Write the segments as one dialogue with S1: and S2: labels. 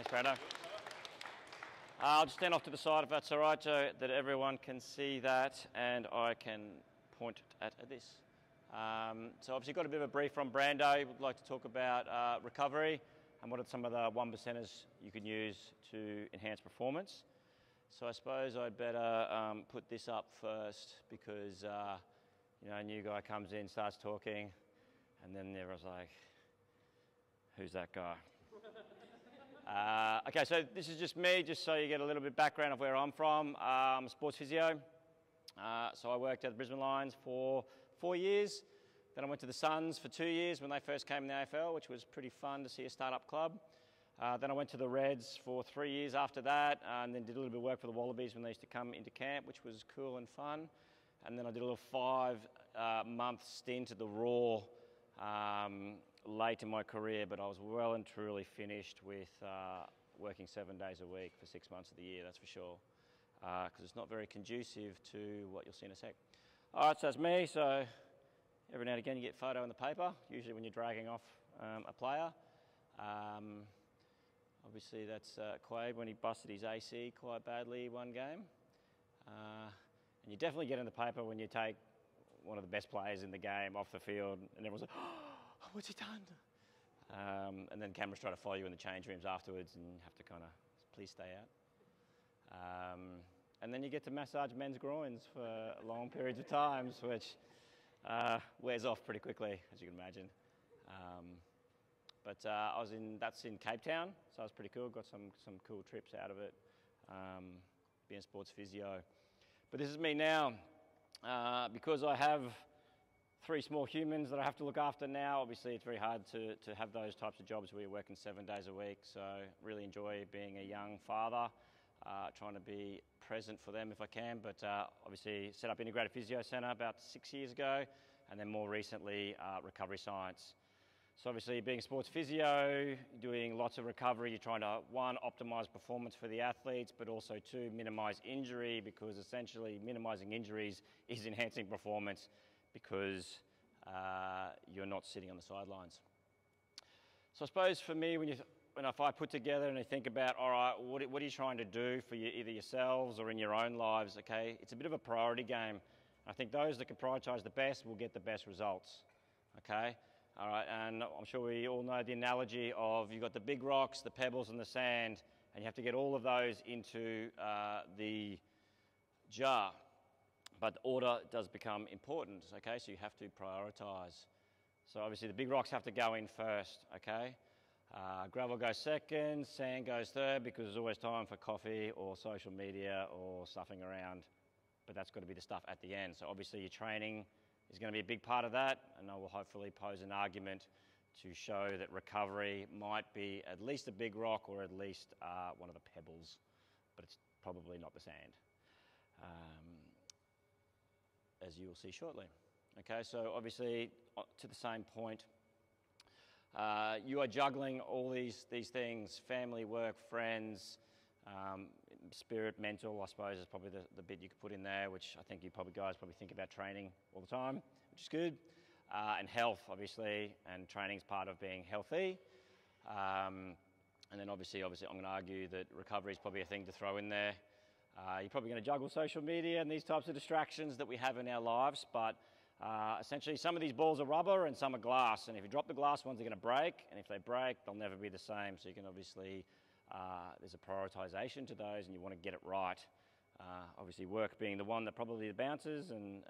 S1: Thanks, Brando. I'll just stand off to the side if that's all right, so that everyone can see that and I can point at this. So obviously got a bit of a brief from Brando. We'd like to talk about recovery and what are some of the 1%ers you can use to enhance performance. So I suppose I'd better put this up first because, you know, a new guy comes in, starts talking, and then everyone's like, who's that guy? Okay, so this is just me, just so you get a little bit of background of where I'm from. I'm a sports physio. So I worked at the Brisbane Lions for 4 years. Then I went to the Suns for 2 years when they first came in the AFL, which was pretty fun to see a start-up club. Then I went to the Reds for 3 years after that, and then did a little bit of work for the Wallabies when they used to come into camp, which was cool and fun. And then I did a little 5-month stint at the Raw late in my career, but I was well and truly finished with working 7 days a week for 6 months of the year, that's for sure, because it's not very conducive to what you'll see in a sec. All right, so that's me. So every now and again you get a photo in the paper, usually when you're dragging off a player. Obviously that's Quaid when he busted his AC quite badly one game. And you definitely get in the paper when you take one of the best players in the game off the field and everyone's like, oh, what's he done? And then cameras try to follow you in the change rooms afterwards and you have to kind of, please stay out. And then you get to massage men's groins for long periods of times, which wears off pretty quickly, as you can imagine. But that's in Cape Town, so it was pretty cool. Got some cool trips out of it, being a sports physio. But this is me now. Because I have 3 small humans that I have to look after now, obviously it's very hard to have those types of jobs where you're working 7 days a week. So really enjoy being a young father, trying to be present for them if I can. But obviously set up Integrated Physio Centre about 6 years ago, and then more recently Recovery Science. So obviously being a sports physio, doing lots of recovery, you're trying to, 1, optimise performance for the athletes, but also 2, minimise injury, because essentially minimising injuries is enhancing performance because you're not sitting on the sidelines. So I suppose for me, if I put together and I think about, all right, what are you trying to do for either yourselves or in your own lives, okay, it's a bit of a priority game. I think those that can prioritise the best will get the best results, okay? All right, and I'm sure we all know the analogy of you've got the big rocks, the pebbles and the sand, and you have to get all of those into the jar. But order does become important, okay? So you have to prioritise. So obviously the big rocks have to go in first, okay? Gravel goes second, sand goes third, because there's always time for coffee or social media or stuffing around. But that's got to be the stuff at the end. So obviously your training is going to be a big part of that, and I will hopefully pose an argument to show that recovery might be at least a big rock or at least one of the pebbles, but it's probably not the sand, as you will see shortly. Okay, so obviously to the same point, you are juggling all these things, family, work, friends, spirit, mental, I suppose is probably the bit you could put in there, which I think you guys think about training all the time, which is good. And health, obviously, and training is part of being healthy. And then obviously I'm going to argue that recovery is probably a thing to throw in there. You're probably going to juggle social media and these types of distractions that we have in our lives, but essentially some of these balls are rubber and some are glass, and if you drop the glass ones, they're going to break, and if they break, they'll never be the same. So you can obviously there's a prioritisation to those and you want to get it right. Obviously work being the one that probably bounces and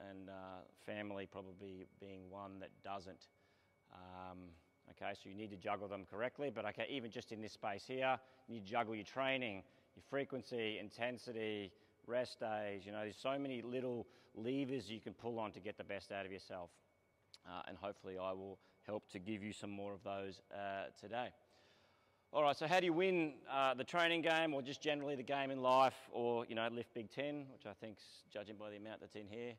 S1: family probably being one that doesn't. Okay, so you need to juggle them correctly, but okay, even just in this space here, you need to juggle your training, your frequency, intensity, rest days. You know, there's so many little levers you can pull on to get the best out of yourself. And hopefully I will help to give you some more of those today. All right, so how do you win the training game, or just generally the game in life, or, you know, lift Big 10, which I think's, judging by the amount that's in here.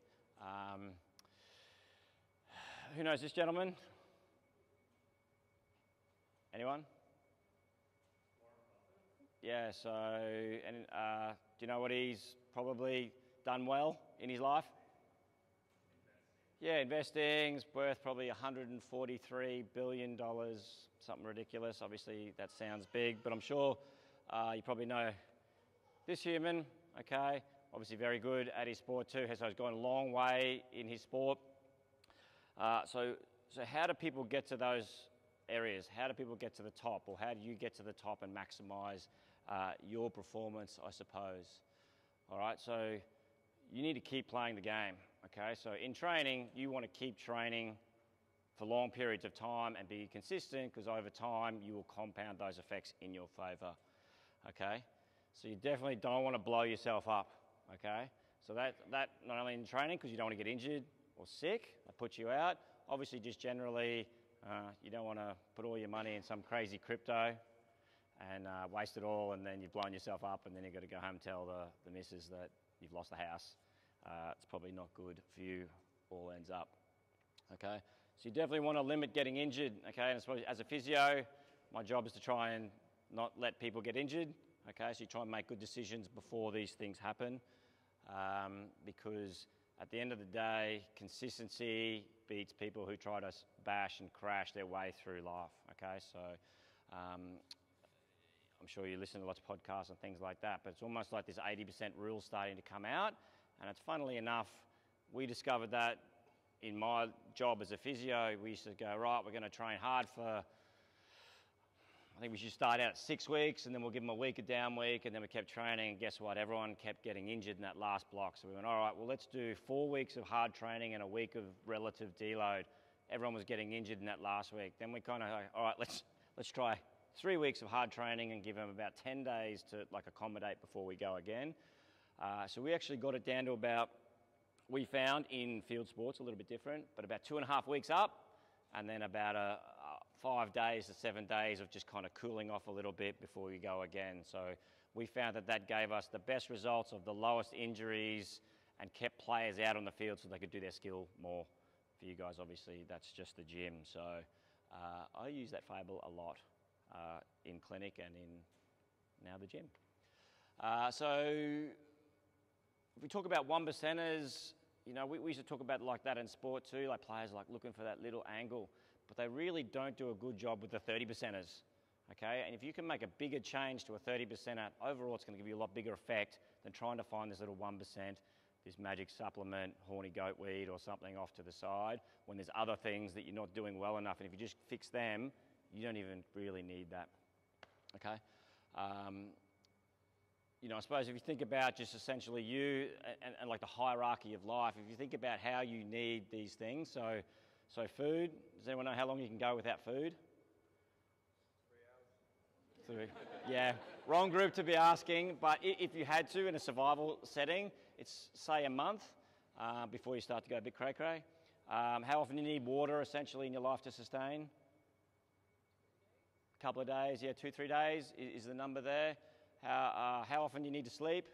S1: Who knows this gentleman? Anyone? Yeah, so, and do you know what he's probably done well in his life? Yeah, investing's worth probably $143 billion, something ridiculous. Obviously, that sounds big, but I'm sure You probably know this human, okay, obviously very good at his sport too, so he's gone a long way in his sport. So how do people get to those areas? How do people get to the top, or how do you get to the top and maximize your performance, I suppose? All right, so you need to keep playing the game, okay? So in training, you want to keep training for long periods of time and be consistent, because over time you will compound those effects in your favor, okay? So you definitely don't want to blow yourself up, okay? So that not only in training, because you don't want to get injured or sick, that puts you out. Obviously, just generally, you don't want to put all your money in some crazy crypto and waste it all, and then you've blown yourself up, and then you've got to go home and tell the missus that you've lost the house. It's probably not good for you, all ends up, okay? So you definitely want to limit getting injured, okay? And I suppose as a physio, my job is to try and not let people get injured, okay? So you try and make good decisions before these things happen, because at the end of the day, consistency beats people who try to bash and crash their way through life, okay? So I'm sure you listen to lots of podcasts and things like that, but it's almost like this 80% rule starting to come out, and it's funnily enough, we discovered that in my job as a physio. We used to go, right, we're going to train hard for, I think we should start out at 6 weeks, and then we'll give them a week of down week, and then we kept training, and guess what? Everyone kept getting injured in that last block. So we went, all right, well, let's do 4 weeks of hard training and a week of relative deload. Everyone was getting injured in that last week. Then we kind of like, all right, let's try 3 weeks of hard training and give them about 10 days to like accommodate before we go again. So we actually got it down to about, we found in field sports a little bit different, but about 2.5 weeks up, and then about 5 days to 7 days of just kind of cooling off a little bit before we go again. So we found that gave us the best results of the lowest injuries and kept players out on the field so they could do their skill more. For you guys, obviously, that's just the gym. So I use that fable a lot in clinic and in now the gym. So if we talk about 1%ers, you know, we used to talk about like that in sport too, like players like looking for that little angle, but they really don't do a good job with the 30%ers, okay? And if you can make a bigger change to a 30%er, overall it's going to give you a lot bigger effect than trying to find this little 1%, this magic supplement, horny goat weed or something off to the side, when there's other things that you're not doing well enough, and if you just fix them, you don't even really need that, okay? You know, I suppose if you think about just essentially you and like the hierarchy of life, if you think about how you need these things, so food, does anyone know how long you can go without food? 3 hours. Yeah, wrong group to be asking, but if you had to in a survival setting, it's say a month before you start to go a bit cray-cray. How often do you need water essentially in your life to sustain? A couple of days, yeah, 2-3 days is the number there. How often do you need to sleep?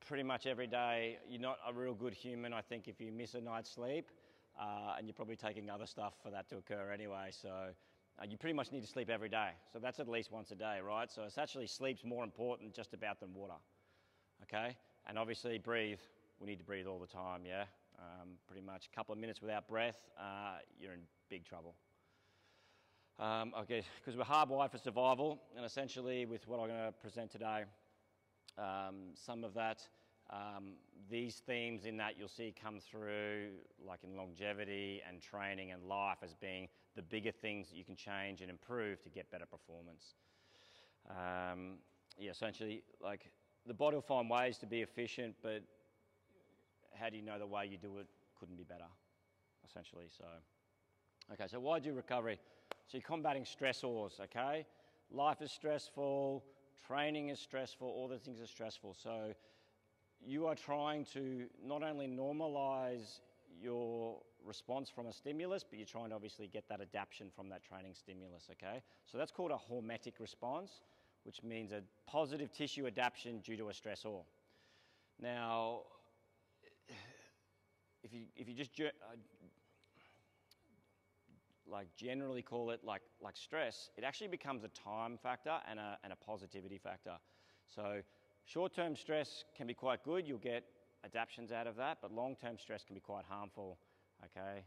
S1: Pretty much every day. You're not a real good human, I think, if you miss a night's sleep, and you're probably taking other stuff for that to occur anyway. So you pretty much need to sleep every day. So that's at least once a day, right? So it's actually sleep's more important just about than water, okay? And obviously breathe. We need to breathe all the time, yeah? Pretty much a couple of minutes without breath, you're in big trouble. Okay, because we're hardwired for survival, and essentially with what I'm going to present today, some of that, these themes in that you'll see come through like in longevity and training and life as being the bigger things that you can change and improve to get better performance. Yeah, essentially like the body will find ways to be efficient, but how do you know the way you do it couldn't be better, essentially? So, okay, so why do recovery? So you're combating stressors, okay? Life is stressful, training is stressful, all the things are stressful. So you are trying to not only normalize your response from a stimulus, but you're trying to obviously get that adaptation from that training stimulus, okay? So that's called a hormetic response, which means a positive tissue adaptation due to a stressor. Now, if you just like generally call it like stress, it actually becomes a time factor and a positivity factor. So short-term stress can be quite good, you'll get adaptations out of that, but long-term stress can be quite harmful, okay?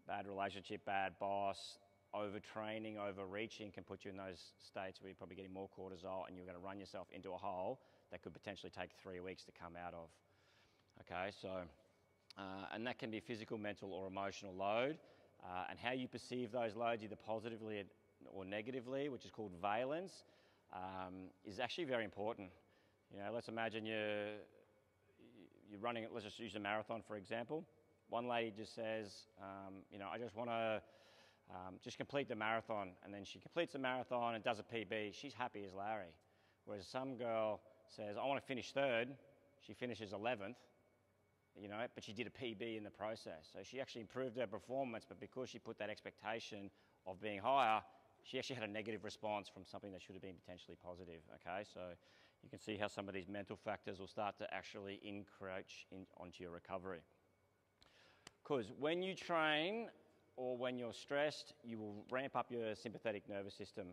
S1: Bad relationship, bad boss, overtraining, overreaching can put you in those states where you're probably getting more cortisol and you're going to run yourself into a hole that could potentially take 3 weeks to come out of. Okay, so, and that can be physical, mental, or emotional load. And how you perceive those loads, either positively or negatively, which is called valence, is actually very important. You know, let's imagine you're running, let's just use a marathon for example. One lady just says, you know, I just want to just complete the marathon, and then she completes the marathon and does a PB. She's happy as Larry. Whereas some girl says, I want to finish third. She finishes 11th, you know, but she did a PB in the process. So she actually improved her performance, but because she put that expectation of being higher, she actually had a negative response from something that should have been potentially positive, okay? So you can see how some of these mental factors will start to actually encroach onto your recovery. Because when you train or when you're stressed, you will ramp up your sympathetic nervous system.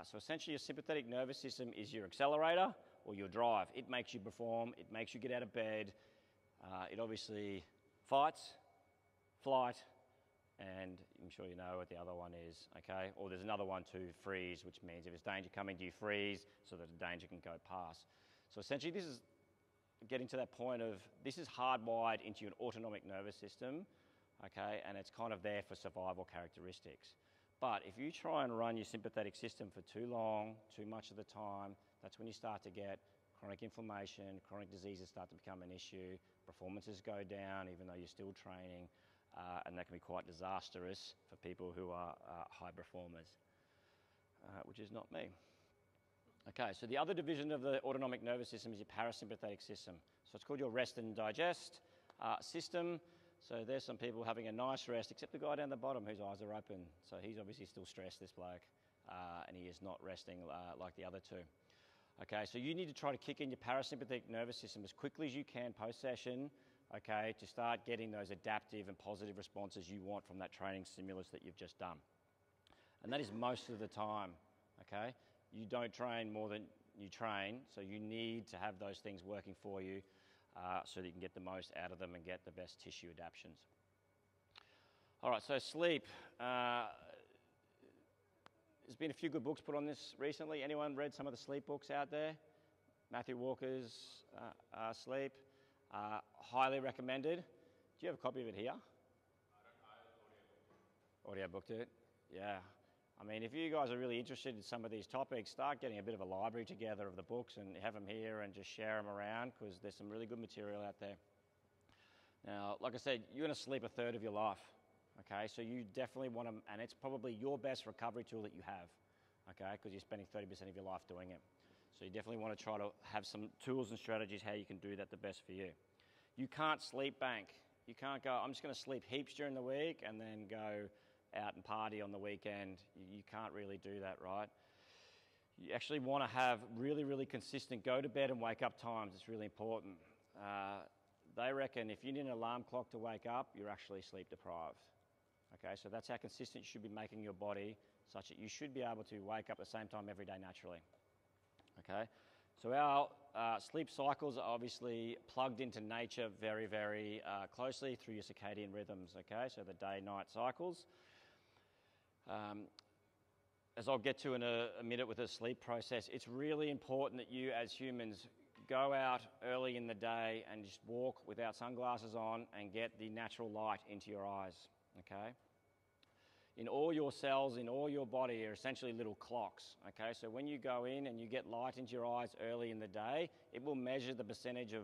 S1: So essentially your sympathetic nervous system is your accelerator or your drive. It makes you perform, it makes you get out of bed, it obviously fights, flight, and I'm sure you know what the other one is, okay? Or there's another one too, freeze, which means if there's danger coming to you, freeze, so that the danger can go past. So essentially this is getting to that point of, this is hardwired into your autonomic nervous system, okay? And it's kind of there for survival characteristics. But if you try and run your sympathetic system for too long, too much of the time, that's when you start to get chronic inflammation, chronic diseases start to become an issue, performances go down even though you're still training, and that can be quite disastrous for people who are high performers, which is not me. Okay, so the other division of the autonomic nervous system is your parasympathetic system. So it's called your rest and digest system. So there's some people having a nice rest, except the guy down the bottom whose eyes are open. So he's obviously still stressed, this bloke, and he is not resting like the other two. Okay, so you need to try to kick in your parasympathetic nervous system as quickly as you can post-session, okay, to start getting those adaptive and positive responses you want from that training stimulus that you've just done. And that is most of the time, okay? You don't train more than you train, so you need to have those things working for you so that you can get the most out of them and get the best tissue adaptions. All right, so sleep. There's been a few good books put on this recently. Anyone read some of the sleep books out there? Matthew Walker's Sleep. Highly recommended. Do you have a copy of it here? I audiobooked it. Yeah. I mean, if you guys are really interested in some of these topics, start getting a bit of a library together of the books and have them here and just share them around, because there's some really good material out there. Now, like I said, you're going to sleep a third of your life, okay? So you definitely want to, and it's probably your best recovery tool that you have, okay? Because you're spending 30% of your life doing it. So you definitely want to try to have some tools and strategies how you can do that the best for you. You can't sleep bank. You can't go, I'm just going to sleep heaps during the week and then go out and party on the weekend. You can't really do that, right? You actually want to have really, really consistent go to bed and wake up times. It's really important. They reckon if you need an alarm clock to wake up, you're actually sleep deprived. Okay, so that's how consistent you should be making your body, such that you should be able to wake up at the same time every day naturally. Okay, so our sleep cycles are obviously plugged into nature very, very closely through your circadian rhythms, okay, so the day-night cycles. As I'll get to in a minute with the sleep process, it's really important that you as humans go out early in the day and just walk without sunglasses on and get the natural light into your eyes, okay? In all your cells, in all your body are essentially little clocks, okay? So when you go in and you get light into your eyes early in the day, it will measure the percentage of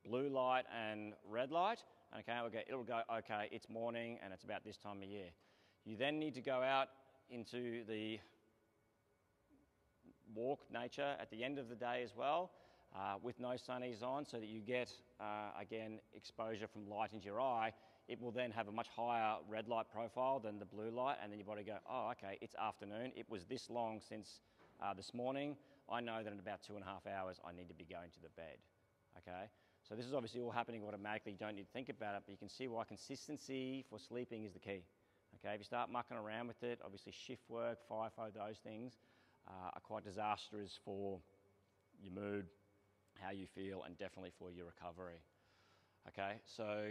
S1: blue light and red light, okay? It'll go, okay, it's morning and it's about this time of year. You then need to go out into the walk nature at the end of the day as well, with no sunnies on, so that you get, again, exposure from light into your eye. It will then have a much higher red light profile than the blue light, and then your body go, oh, okay, it's afternoon. It was this long since this morning. I know that in about 2.5 hours, I need to be going to the bed, okay? So this is obviously all happening automatically. You don't need to think about it, but you can see why consistency for sleeping is the key. Okay, if you start mucking around with it, obviously shift work, FIFO, those things are quite disastrous for your mood, how you feel, and definitely for your recovery. Okay, so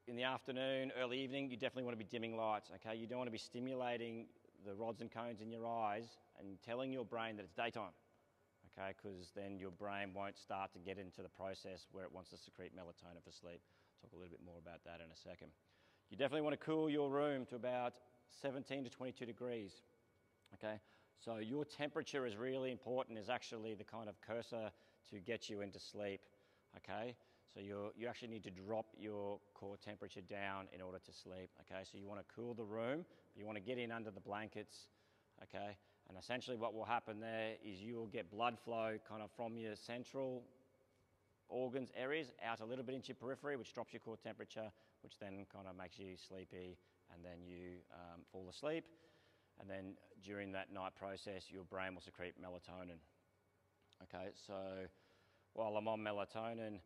S1: in the afternoon, early evening, you definitely want to be dimming lights, okay? You don't want to be stimulating the rods and cones in your eyes and telling your brain that it's daytime, okay? Because then your brain won't start to get into the process where it wants to secrete melatonin for sleep. Talk a little bit more about that in a second. You definitely want to cool your room to about 17 to 22 degrees, okay? So your temperature is really important, is actually the kind of cursor to get you into sleep, okay? So you actually need to drop your core temperature down in order to sleep, okay? So you want to cool the room, but you want to get in under the blankets, okay? And essentially what will happen there is you will get blood flow kind of from your central organs areas out a little bit into your periphery, which drops your core temperature, which then kind of makes you sleepy, and then you fall asleep. And then during that night process, your brain will secrete melatonin. Okay, so while I'm on melatonin,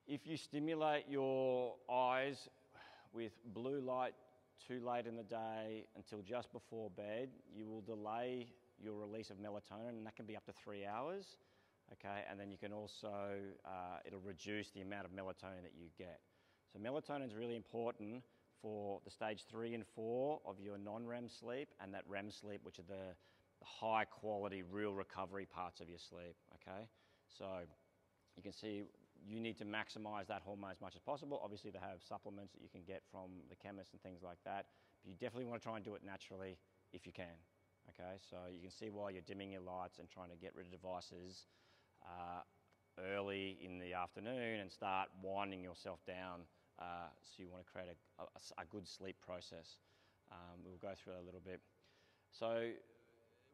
S1: if you stimulate your eyes with blue light too late in the day until just before bed, you will delay your release of melatonin, and that can be up to 3 hours. Okay, and then you can also, it'll reduce the amount of melatonin that you get. So melatonin is really important for the stage 3 and 4 of your non-REM sleep and that REM sleep, which are the high quality, real recovery parts of your sleep, okay? So you can see you need to maximize that hormone as much as possible. Obviously they have supplements that you can get from the chemist and things like that, but you definitely want to try and do it naturally if you can, okay? So you can see why you're dimming your lights and trying to get rid of devices early in the afternoon and start winding yourself down. So you want to create a good sleep process. We'll go through that a little bit. So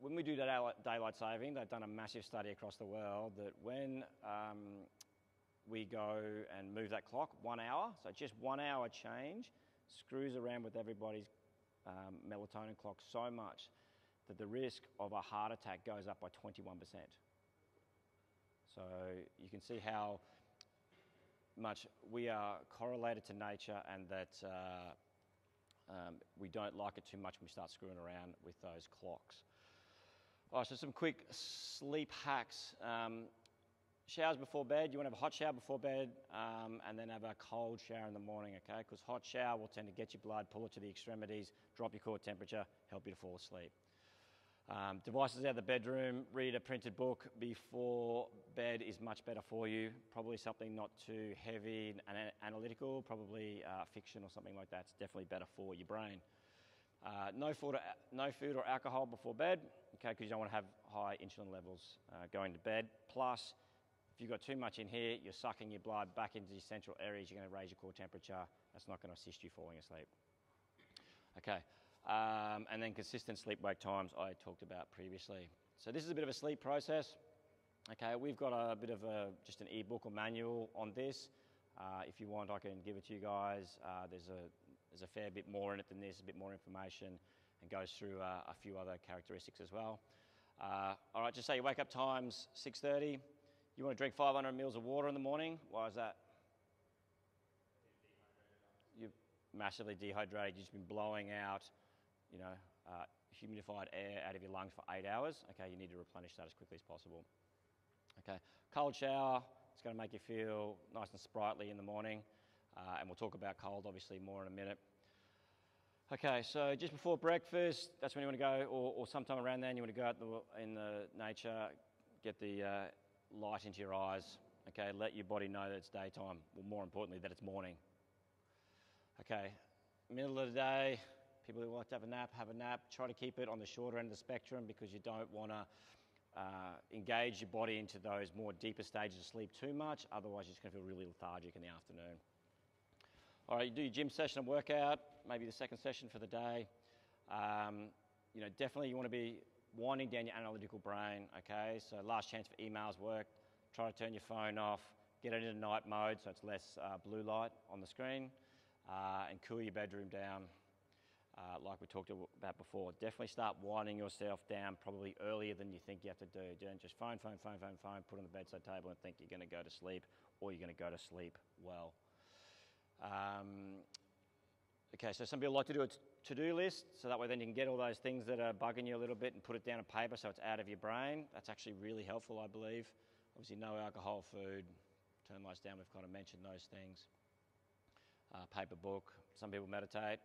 S1: when we do daylight saving, they've done a massive study across the world that when we go and move that clock 1 hour, so just 1 hour change, screws around with everybody's melatonin clock so much that the risk of a heart attack goes up by 21%. So you can see how much we are correlated to nature, and that we don't like it too much when we start screwing around with those clocks. All right, so some quick sleep hacks. Showers before bed, you want to have a hot shower before bed and then have a cold shower in the morning, okay? Because hot shower will tend to get your blood, pull it to the extremities, drop your core temperature, help you to fall asleep. Devices out of the bedroom, read a printed book before bed is much better for you. Probably something not too heavy and analytical, probably fiction or something like that. It's definitely better for your brain. No food or alcohol before bed, okay, because you don't want to have high insulin levels going to bed. Plus, if you've got too much in here, you're sucking your blood back into the central areas, you're going to raise your core temperature. That's not going to assist you falling asleep. Okay. And then consistent sleep-wake times I talked about previously. So this is a bit of a sleep process. Okay, we've got a bit of just an e-book or manual on this. If you want, I can give it to you guys. There's a fair bit more in it than this, a bit more information, and goes through a few other characteristics as well. All right, just say your wake-up time's 6:30. You want to drink 500 mils of water in the morning. Why is that? You're massively dehydrated. You've just been blowing out, humidified air out of your lungs for 8 hours. Okay, you need to replenish that as quickly as possible. Okay, cold shower, it's going to make you feel nice and sprightly in the morning, and we'll talk about cold obviously more in a minute. Okay, so just before breakfast, that's when you want to go, or sometime around then, you want to go out in the nature, get the light into your eyes. Okay, let your body know that it's daytime, or more importantly, that it's morning. Okay, middle of the day, people who like to have a nap. Try to keep it on the shorter end of the spectrum, because you don't want to engage your body into those more deeper stages of sleep too much. Otherwise, you're just going to feel really lethargic in the afternoon. All right, you do your gym session and workout, maybe the second session for the day. Definitely you want to be winding down your analytical brain, okay? So last chance for emails work. Try to turn your phone off, get it into night mode so it's less blue light on the screen, and cool your bedroom down. Like we talked about before, definitely start winding yourself down probably earlier than you think you have to do. Don't just phone, put on the bedside table and think you're going to go to sleep, or you're going to go to sleep well. Okay, so some people like to do a to-do list, so that way then you can get all those things that are bugging you a little bit and put it down on paper so it's out of your brain. That's actually really helpful, I believe. Obviously no alcohol, food, turn lights down, we've kind of mentioned those things. paper book. Some people meditate.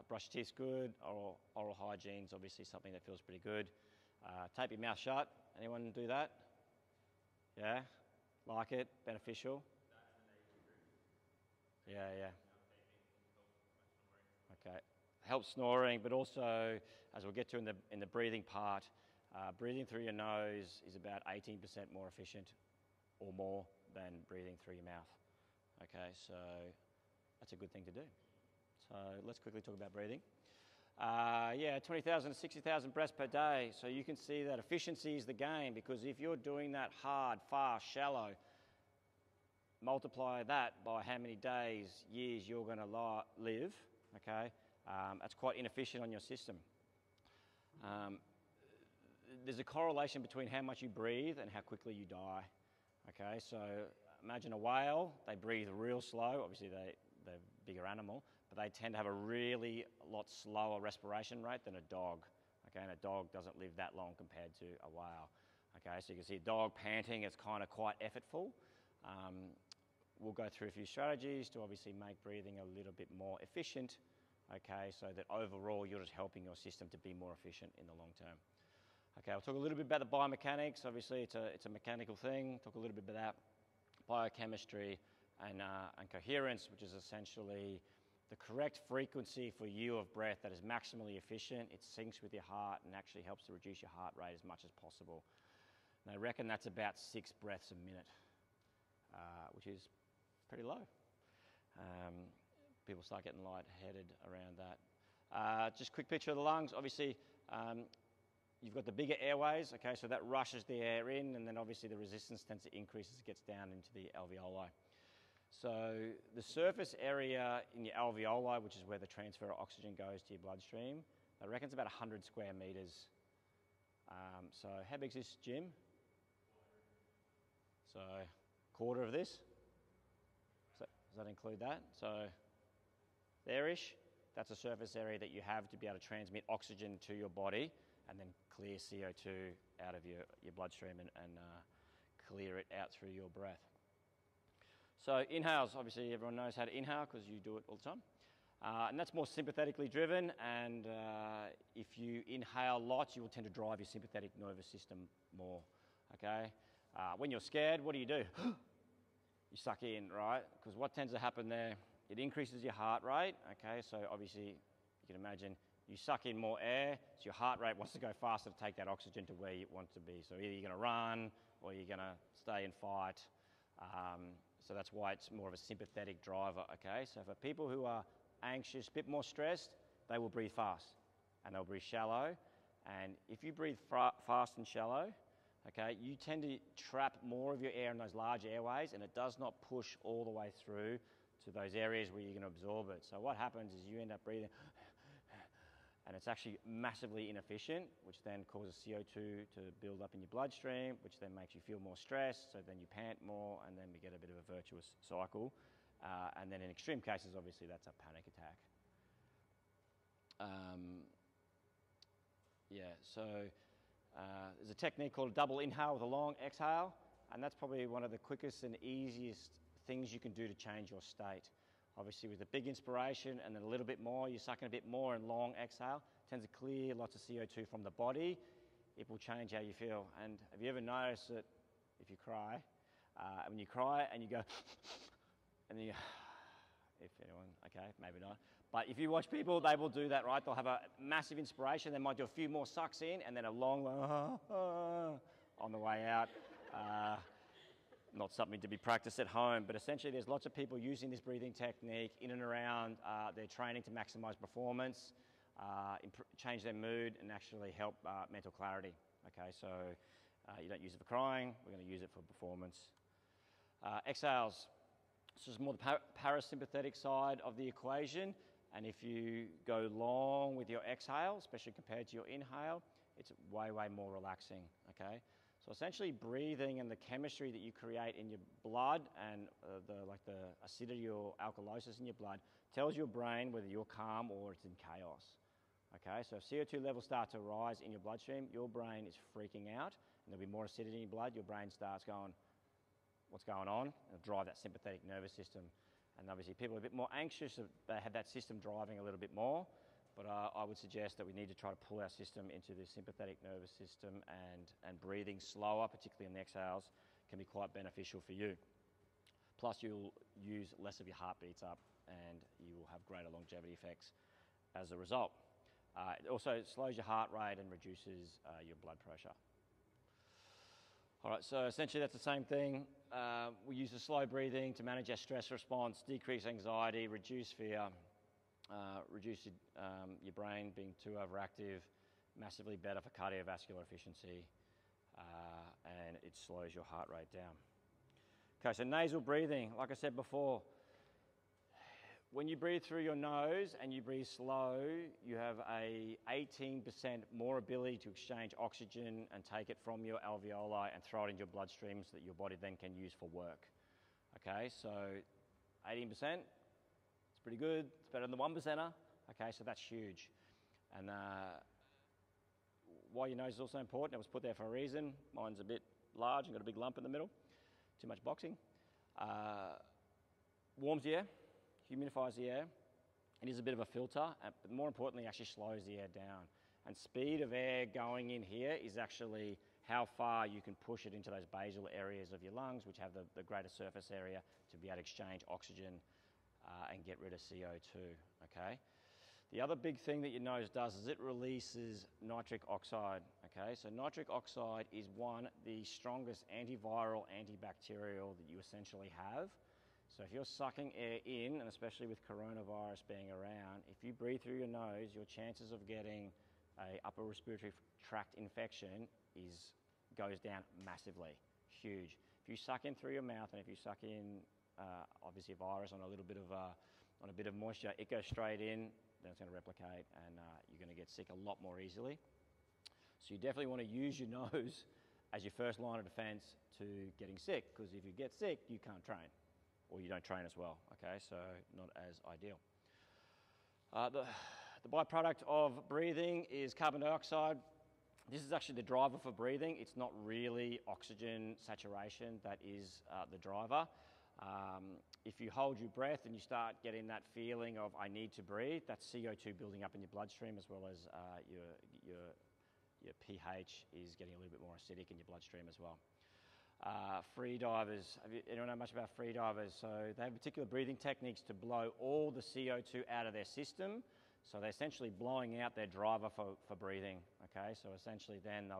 S1: Brush your teeth good. Oral hygiene's obviously something that feels pretty good. Tape your mouth shut. Anyone do that? Yeah? Like it? Beneficial? Yeah. Okay. Helps snoring, but also, as we'll get to in the breathing part, breathing through your nose is about 18% more efficient or more than breathing through your mouth. Okay, so that's a good thing to do. So let's quickly talk about breathing. 20,000 to 60,000 breaths per day. So you can see that efficiency is the game, because if you're doing that hard, fast, shallow, multiply that by how many days, years you're going to live, okay? That's quite inefficient on your system. There's a correlation between how much you breathe and how quickly you die, okay? So imagine a whale, they breathe real slow. Obviously they're a bigger animal, but they tend to have a lot slower respiration rate than a dog, okay? And a dog doesn't live that long compared to a whale, okay? So you can see a dog panting, it's kind of quite effortful. We'll go through a few strategies to obviously make breathing a little bit more efficient, okay, so that overall you're just helping your system to be more efficient in the long term. Okay, I'll talk a little bit about the biomechanics. Obviously, it's a mechanical thing. Talk a little bit about biochemistry and coherence, which is essentially the correct frequency for you of breath that is maximally efficient. It syncs with your heart and actually helps to reduce your heart rate as much as possible. And I reckon that's about 6 breaths a minute, which is pretty low. People start getting lightheaded around that. Just a quick picture of the lungs. Obviously, you've got the bigger airways, okay, so that rushes the air in, and then obviously the resistance tends to increase as it gets down into the alveoli. So the surface area in your alveoli, which is where the transfer of oxygen goes to your bloodstream, I reckon it's about 100 square meters. So how big is this gym? So quarter of this? Does that include that? So there-ish, that's a surface area that you have to be able to transmit oxygen to your body and then clear CO2 out of your bloodstream and clear it out through your breath. So inhales, obviously everyone knows how to inhale because you do it all the time. And that's more sympathetically driven, and if you inhale lots, you will tend to drive your sympathetic nervous system more, okay? When you're scared, what do? You suck in, right? Because what tends to happen there, it increases your heart rate, okay? So obviously, you can imagine you suck in more air, so your heart rate wants to go faster to take that oxygen to where you want to be. So either you're going to run or you're going to stay and fight. So that's why it's more of a sympathetic driver, okay? So for people who are anxious, a bit more stressed, they will breathe fast and they'll breathe shallow. And if you breathe fast and shallow, okay, you tend to trap more of your air in those large airways, and it does not push all the way through to those areas where you're going to absorb it. So what happens is you end up breathing, and it's actually massively inefficient, which then causes CO2 to build up in your bloodstream, which then makes you feel more stressed, so then you pant more, and then we get a bit of a virtuous cycle. And then in extreme cases, obviously, that's a panic attack. There's a technique called a double inhale with a long exhale, and that's probably one of the quickest and easiest things you can do to change your state. Obviously, with a big inspiration and then a little bit more, you suck in a bit more, and long exhale tends to clear lots of CO2 from the body. It will change how you feel. And have you ever noticed that if you cry, when you cry and you go, and then you, if anyone, okay, maybe not. But if you watch people, they will do that, right? They'll have a massive inspiration. They might do a few more sucks in and then a long on the way out. Not something to be practiced at home, but essentially there's lots of people using this breathing technique in and around their training to maximize performance, change their mood, and actually help mental clarity. Okay, so you don't use it for crying, we're going to use it for performance. Exhales. This is more the parasympathetic side of the equation, and if you go long with your exhale, especially compared to your inhale, it's way, way more relaxing, okay? So essentially breathing and the chemistry that you create in your blood and the acidity or alkalosis in your blood tells your brain whether you're calm or it's in chaos, okay? So if CO2 levels start to rise in your bloodstream, your brain is freaking out, and there'll be more acidity in your blood, your brain starts going, what's going on? It'll drive that sympathetic nervous system. And obviously people are a bit more anxious, they have that system driving a little bit more, but I would suggest that we need to try to pull our system into the sympathetic nervous system, and breathing slower, particularly in the exhales, can be quite beneficial for you. Plus you'll use less of your heartbeats up and you will have greater longevity effects as a result. It also slows your heart rate and reduces your blood pressure. All right, so essentially that's the same thing. We use the slow breathing to manage our stress response, decrease anxiety, reduce fear, reduce your brain being too overactive, massively better for cardiovascular efficiency, and it slows your heart rate down. Okay, so nasal breathing, like I said before, when you breathe through your nose and you breathe slow, you have a 18% more ability to exchange oxygen and take it from your alveoli and throw it into your bloodstream so that your body then can use for work. Okay, so 18%, it's pretty good. It's better than the 1%er. Okay, so that's huge. And why your nose is also important, it was put there for a reason. Mine's a bit large and got a big lump in the middle. Too much boxing. Warms the air, humidifies the air. It is a bit of a filter, but more importantly, actually slows the air down. And speed of air going in here is actually how far you can push it into those basal areas of your lungs, which have the greater surface area to be able to exchange oxygen and get rid of CO2, okay? The other big thing that your nose does is it releases nitric oxide, okay? So nitric oxide is the strongest antiviral, antibacterial that you essentially have. So if you're sucking air in, and especially with coronavirus being around, if you breathe through your nose, your chances of getting an upper respiratory tract infection goes down massively, huge. If you suck in through your mouth, and if you suck in obviously a virus on a bit of moisture, it goes straight in, then it's going to replicate, and you're going to get sick a lot more easily. So you definitely want to use your nose as your first line of defense to getting sick, because if you get sick, you can't train, or you don't train as well, okay? So not as ideal. The byproduct of breathing is carbon dioxide. This is actually the driver for breathing. It's not really oxygen saturation that is the driver. If you hold your breath and you start getting that feeling of I need to breathe, that's CO2 building up in your bloodstream, as well as your pH is getting a little bit more acidic in your bloodstream as well. Free divers, anyone know much about free divers? So they have particular breathing techniques to blow all the CO2 out of their system. So they're essentially blowing out their driver for breathing, okay? So essentially then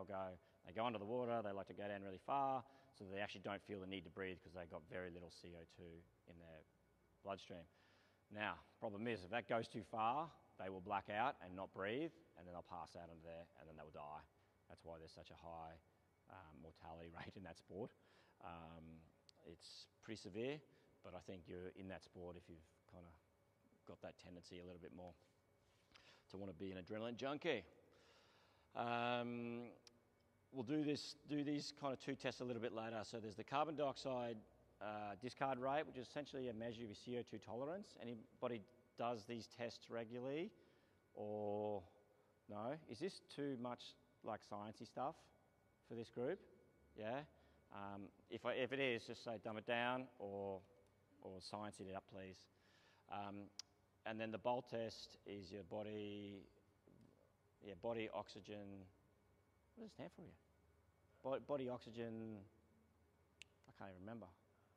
S1: they go under the water, they like to go down really far, so they actually don't feel the need to breathe because they've got very little CO2 in their bloodstream. Now, problem is, if that goes too far, they will black out and not breathe, and then they'll pass out under there, and then they'll die. That's why there's such a high mortality rate in that sport. It's pretty severe, but I think you're in that sport if you've kind of got that tendency a little bit more to want to be an adrenaline junkie. We'll do these kind of two tests a little bit later. So there's the carbon dioxide discard rate, which is essentially a measure of your CO2 tolerance. Anybody does these tests regularly, or no? Is this too much like sciencey stuff for this group? Yeah. If it is, just say dumb it down or science it up, please. And then the BOLT test is your body oxygen. What does it stand for you? Body oxygen, I can't even remember.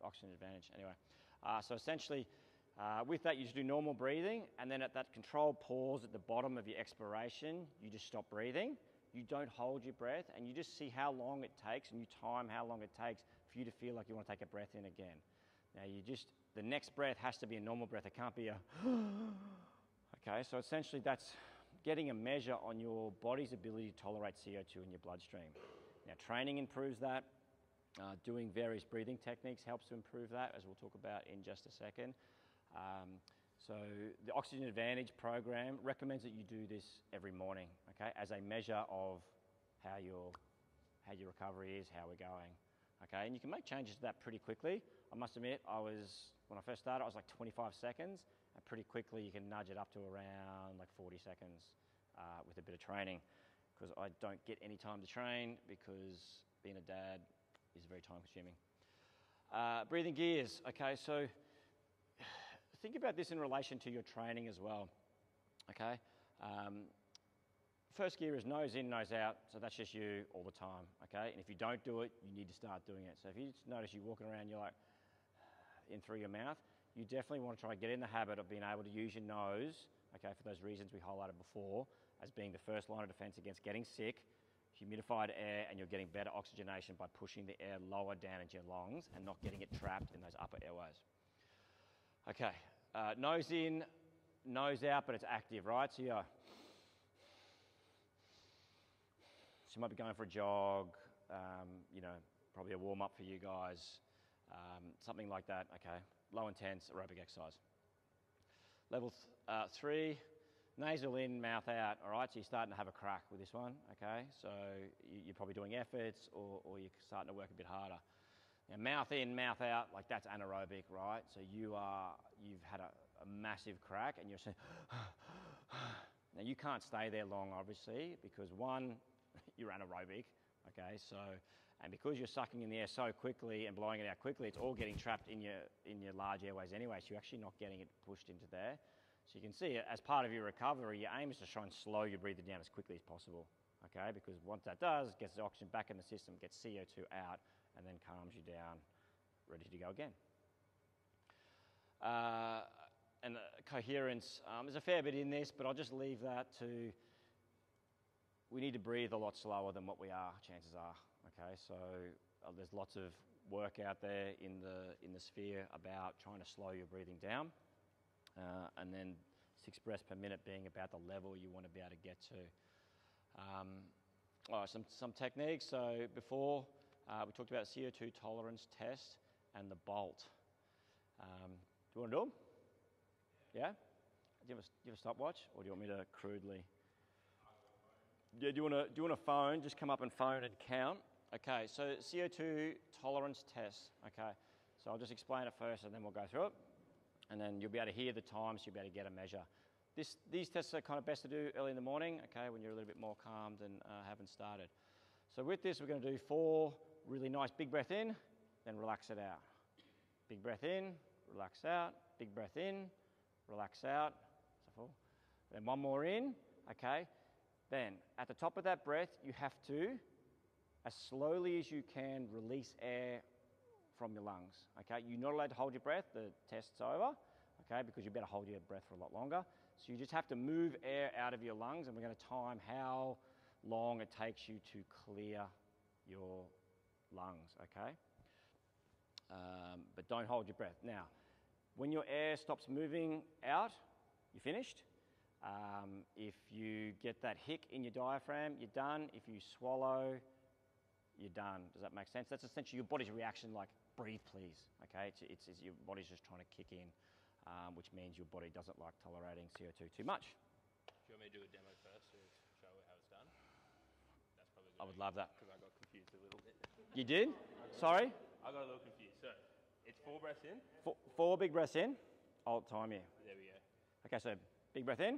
S1: Oxygen advantage, anyway. So essentially, with that, you just do normal breathing, and then at that controlled pause at the bottom of your expiration, you just stop breathing. You don't hold your breath, and you just see how long it takes, and you time how long it takes for you to feel like you want to take a breath in again. Now, the next breath has to be a normal breath. It can't be a okay, so essentially that's getting a measure on your body's ability to tolerate CO2 in your bloodstream. Now, training improves that. Doing various breathing techniques helps to improve that, as we'll talk about in just a second. So the Oxygen Advantage program recommends that you do this every morning, okay, as a measure of how your recovery is, how we're going, okay? And you can make changes to that pretty quickly. I must admit, when I first started, I was like 25 seconds, and pretty quickly you can nudge it up to around like 40 seconds with a bit of training, because I don't get any time to train because being a dad is very time consuming. Breathing gears, okay, so think about this in relation to your training as well, okay? First gear is nose in, nose out, so that's just you all the time, okay? And if you don't do it, you need to start doing it. So if you just notice you're walking around, you're like, in through your mouth, you definitely want to try to get in the habit of being able to use your nose, okay, for those reasons we highlighted before, as being the first line of defense against getting sick, humidified air, and you're getting better oxygenation by pushing the air lower down into your lungs and not getting it trapped in those upper airways. Okay, nose in, nose out, but it's active, right? So you might be going for a jog, you know, probably a warm-up for you guys, something like that, okay? Low intense aerobic exercise. Level 3, nasal in, mouth out, all right? So you're starting to have a crack with this one, okay? So you're probably doing efforts or you're starting to work a bit harder. Now, mouth in, mouth out, like that's anaerobic, right? So you've had a massive crack and you're saying, now you can't stay there long, obviously, because one, you're anaerobic, okay? So, and because you're sucking in the air so quickly and blowing it out quickly, it's all getting trapped in your large airways anyway, so you're actually not getting it pushed into there. So you can see, as part of your recovery, your aim is to try and slow your breathing down as quickly as possible, okay? Because once that does, it gets the oxygen back in the system, gets CO2 out, and then calms you down, ready to go again. And coherence, there's a fair bit in this, but I'll just leave that to, we need to breathe a lot slower than what we are, chances are, okay? So there's lots of work out there in the sphere about trying to slow your breathing down. And then 6 breaths per minute being about the level you want to be able to get to. All right, some techniques. So before, we talked about the CO2 tolerance test and the bolt. Do you want to do them? Yeah? Do you have a stopwatch, or do you want me to crudely? Yeah, do you want a phone? Just come up and phone and count. Okay, so CO2 tolerance test. Okay, so I'll just explain it first and then we'll go through it. And then you'll be able to hear the times, you'll be able to get a measure. These tests are kind of best to do early in the morning, okay, when you're a little bit more calmed and haven't started. So with this, we're going to do 4 really nice big breath in, then relax it out. Big breath in, relax out, big breath in, relax out. So 4. Then 1 more in, okay. Then at the top of that breath, you have to, as slowly as you can, release air from your lungs, okay? You're not allowed to hold your breath, the test's over, okay, because you better hold your breath for a lot longer. So you just have to move air out of your lungs, and we're going to time how long it takes you to clear your lungs, okay? But don't hold your breath. Now, when your air stops moving out, you're finished. If you get that hic in your diaphragm, you're done. If you swallow, you're done. Does that make sense? That's essentially your body's reaction, like, breathe please, okay? It's your body's just trying to kick in, which means your body doesn't like tolerating CO2 too much.
S2: Do you want me to do a demo first to show how it's done? That's probably good.
S1: I would love that.
S2: Because I got confused a little bit.
S1: You did? Sorry?
S2: I got a little confused. So, it's 4 breaths in.
S1: 4 big breaths in. I'll time you.
S2: There we go.
S1: Okay, so big breath in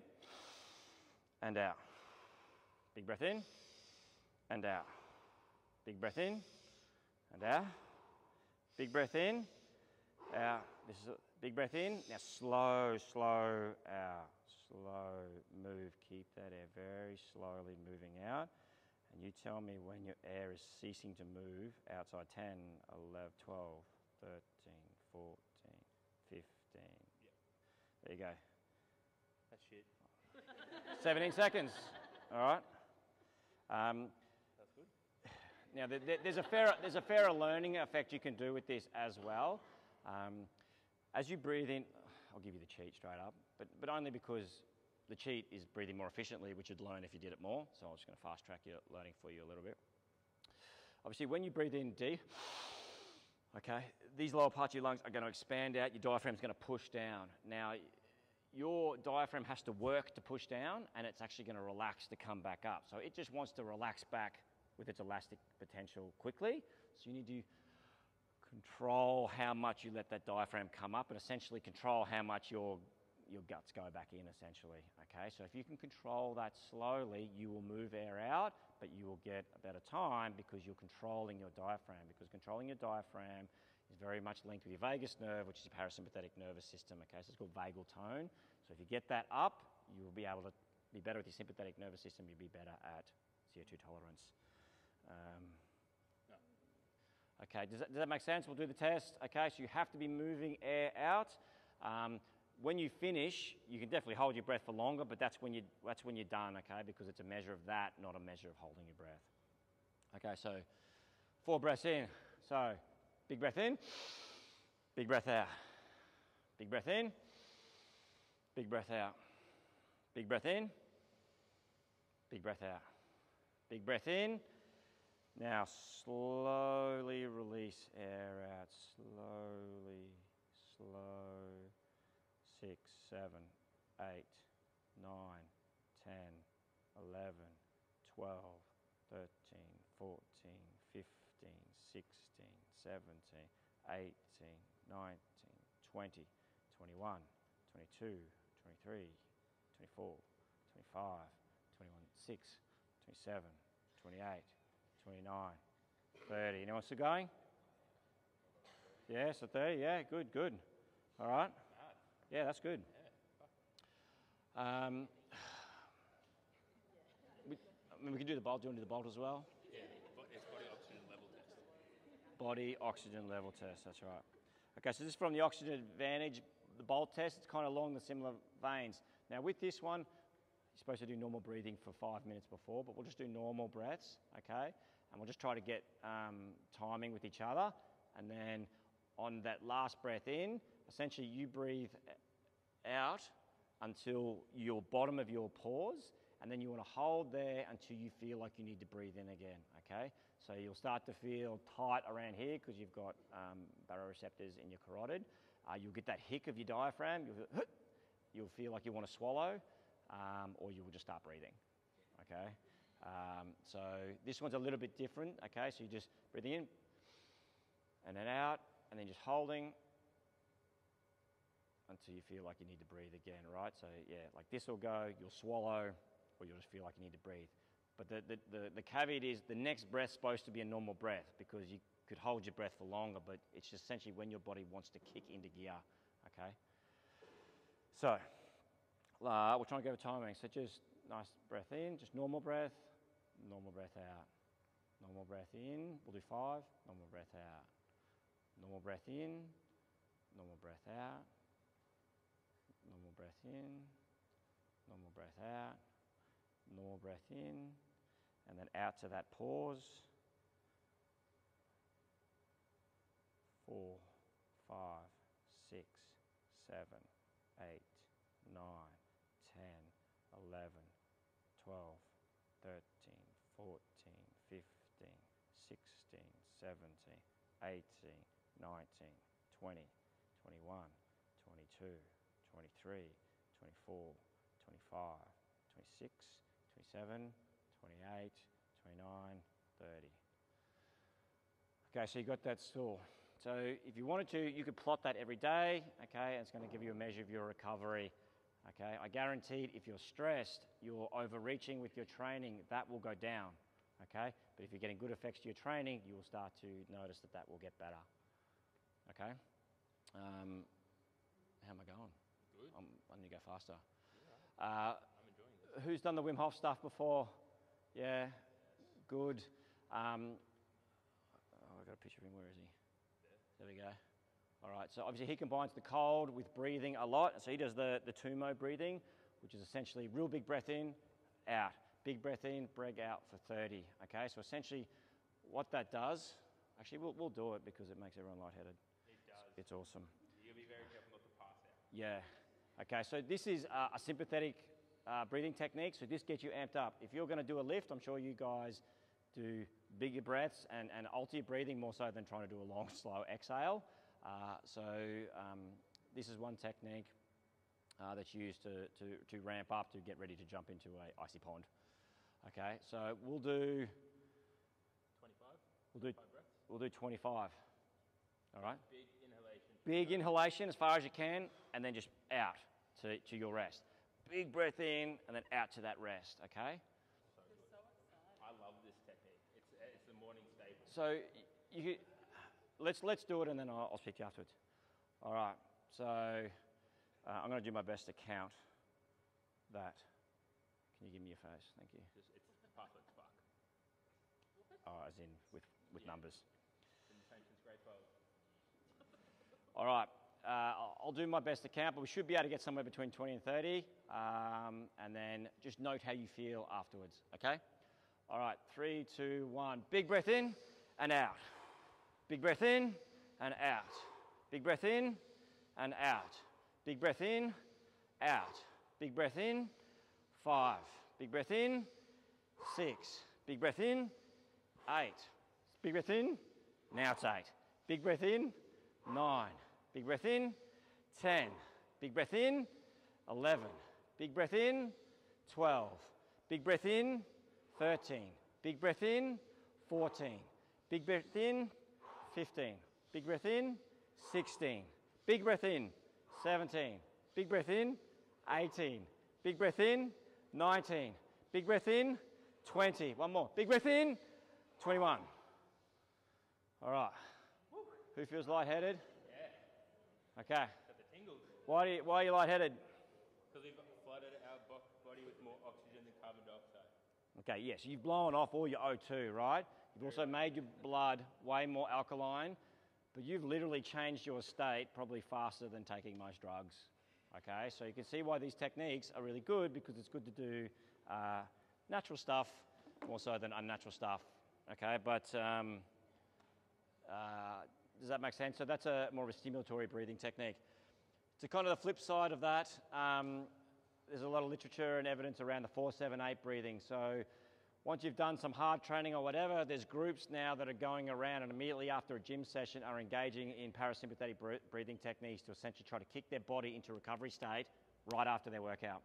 S1: and out. Big breath in and out. Big breath in and out. Big breath in, out. This is a big breath in. Now slow out. Slow move. Keep that air very slowly moving out. And you tell me when your air is ceasing to move outside. 10, 11, 12, 13, 14, 15. Yep. There you go.
S2: That's shit.
S1: 17 seconds. All right.
S2: That's good.
S1: Now, there's a fairer learning effect you can do with this as well. As you breathe in, I'll give you the cheat straight up, but only because the cheat is breathing more efficiently, which you'd learn if you did it more. So I'm just going to fast track your learning for you a little bit. Obviously, when you breathe in deep, okay, these lower parts of your lungs are going to expand out. Your diaphragm's going to push down. Now, your diaphragm has to work to push down, and it's actually going to relax to come back up. So it just wants to relax back with its elastic potential quickly. So you need to control how much you let that diaphragm come up and essentially control how much your guts go back in, essentially, okay? So if you can control that slowly, you will move air out, but you will get a better time because you're controlling your diaphragm. Because controlling your diaphragm is very much linked with your vagus nerve, which is your parasympathetic nervous system, okay? So it's called vagal tone. So if you get that up, you will be able to be better with your sympathetic nervous system, you'll be better at CO2 tolerance. Okay, does that make sense? We'll do the test. Okay, so you have to be moving air out. When you finish, you can definitely hold your breath for longer, but that's when you're done, okay? Because it's a measure of that, not a measure of holding your breath. Okay, so 4 breaths in. So big breath in, big breath out. Big breath in, big breath out. Big breath in, big breath out. Big breath in. Now slowly release air out. Slowly, slow. 6, 7, 8, 9, 10, 11, 12, 13, 14, 15, 16, 17, 18, 19, 20, 21, 22, 23, 24, 25, 26, 27, 28, 29, 30. Anyone still going? Yeah, so 30, yeah, good, good. All right. Yeah, that's good. We can do the bolt. Do you want to do the bolt as well?
S2: Yeah, it's body oxygen level test.
S1: Body oxygen level test, that's right. Okay, so this is from the Oxygen Advantage, the bolt test. It's kind of along the similar veins. Now with this one, you're supposed to do normal breathing for 5 minutes before, but we'll just do normal breaths, okay? And we'll just try to get timing with each other. And then on that last breath in, essentially you breathe out until your bottom of your pores, and then you want to hold there until you feel like you need to breathe in again, okay? So you'll start to feel tight around here because you've got baroreceptors in your carotid. You'll get that hic of your diaphragm. You'll feel like you want to swallow, or you will just start breathing, okay? So this one's a little bit different, okay? So you just breathing in, and then out, and then just holding until you feel like you need to breathe again, right? So yeah, like this will go, you'll swallow, or you'll just feel like you need to breathe. But the caveat is the next breath's supposed to be a normal breath because you could hold your breath for longer, but it's just essentially when your body wants to kick into gear, okay? So we'll try and go over timing. So just nice breath in, just normal breath out. Normal breath in, we'll do 5, normal breath out. Normal breath in, normal breath out. Normal breath in, normal breath out, normal breath in, and then out to that pause. 4, 5, 6, 7, 8, 9, 10, 11, 12, 13, 14, 15, 16, 17, 18, 19, 20, 21, 22, 23, 24, 25, 26, 27, 28, 29, 30. Okay, so you got that stool. So if you wanted to, you could plot that every day, okay, and it's going to give you a measure of your recovery, okay. I guarantee if you're stressed, you're overreaching with your training, that will go down, okay. But if you're getting good effects to your training, you will start to notice that will get better, okay. How am I going?
S2: Good.
S1: I need to go faster.
S2: I'm enjoying this.
S1: Who's done the Wim Hof stuff before? Yeah, good. I've got a picture of him. Where is he? There we go. All right, so obviously he combines the cold with breathing a lot. So he does the Tumo breathing, which is essentially real big breath in, out. Big breath in, breath out for 30. Okay, so essentially what that does, actually we'll do it because it makes everyone lightheaded.
S2: It does.
S1: It's awesome.
S2: You'll be very careful not to pass out.
S1: Yeah. Okay, so this is a sympathetic breathing technique, so this gets you amped up. If you're going to do a lift, I'm sure you guys do bigger breaths and alter your breathing more so than trying to do a long, slow exhale. This is one technique that's used to ramp up to get ready to jump into an icy pond. Okay, so we'll do
S2: 25?
S1: We'll do 25. All right?
S2: Big inhalation.
S1: Big inhalation as far as you can, and then just out to your rest. Big breath in, and then out to that rest, okay?
S2: I love this technique. It's the morning staple.
S1: So let's do it, and then I'll speak to you afterwards. All right. So I'm going to do my best to count that. Can you give me your face? Thank you.
S2: It's password fuck.
S1: Oh, as in with numbers.
S2: Didn't change since grade 12.
S1: All right. I'll do my best to count, but we should be able to get somewhere between 20 and 30, and then just note how you feel afterwards, okay? All right, 3, 2, 1. Big breath in and out. Big breath in and out. Big breath in and out. Big breath in, out. Big breath in, 5. Big breath in, 6. Big breath in, 8. Big breath in, now it's 8. Big breath in, 9. Big breath in, 10. Big breath in, 11. Big breath in, 12. Big breath in, 13. Big breath in, 14. Big breath in, 15. Big breath in, 16. Big breath in, 17. Big breath in, 18. Big breath in, 19. Big breath in, 20. One more. Big breath in, 21. All right. Who feels lightheaded?
S2: Yeah.
S1: Okay.
S2: Got the tingles.
S1: Why are you lightheaded?
S2: Because we've flooded our body with more oxygen than carbon dioxide.
S1: Okay, yes, you've blown off all your O2, right? You've also made your blood way more alkaline, but you've literally changed your state probably faster than taking most drugs. Okay, so you can see why these techniques are really good, because it's good to do natural stuff more so than unnatural stuff. Okay, but does that make sense? So that's a more of a stimulatory breathing technique. To kind of the flip side of that, there's a lot of literature and evidence around the 4-7-8 breathing. So once you've done some hard training or whatever, there's groups now that are going around and immediately after a gym session are engaging in parasympathetic breathing techniques to essentially try to kick their body into recovery state right after their workout.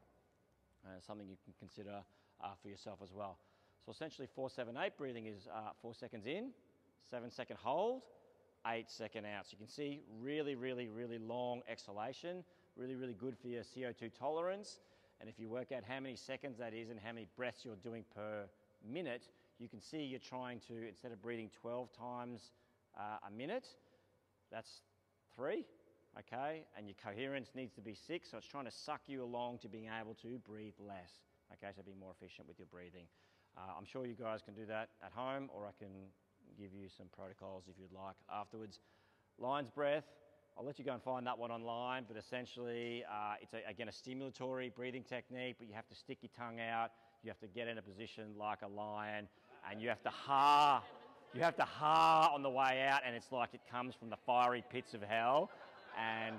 S1: Something you can consider for yourself as well. So essentially 4-7-8 breathing is 4 seconds in, 7-second hold, 8-second out. So you can see really, really, really long exhalation, really, really good for your CO2 tolerance. And if you work out how many seconds that is and how many breaths you're doing per minute, you can see you're trying to, instead of breathing 12 times a minute, that's 3, okay? And your coherence needs to be 6, so it's trying to suck you along to being able to breathe less, okay? So be more efficient with your breathing. I'm sure you guys can do that at home, or I can give you some protocols if you'd like afterwards. Lion's breath, I'll let you go and find that one online, but essentially it's, again, a stimulatory breathing technique, but you have to stick your tongue out, you have to get in a position like a lion, and you have to ha. You have to ha on the way out, and it's like it comes from the fiery pits of hell, and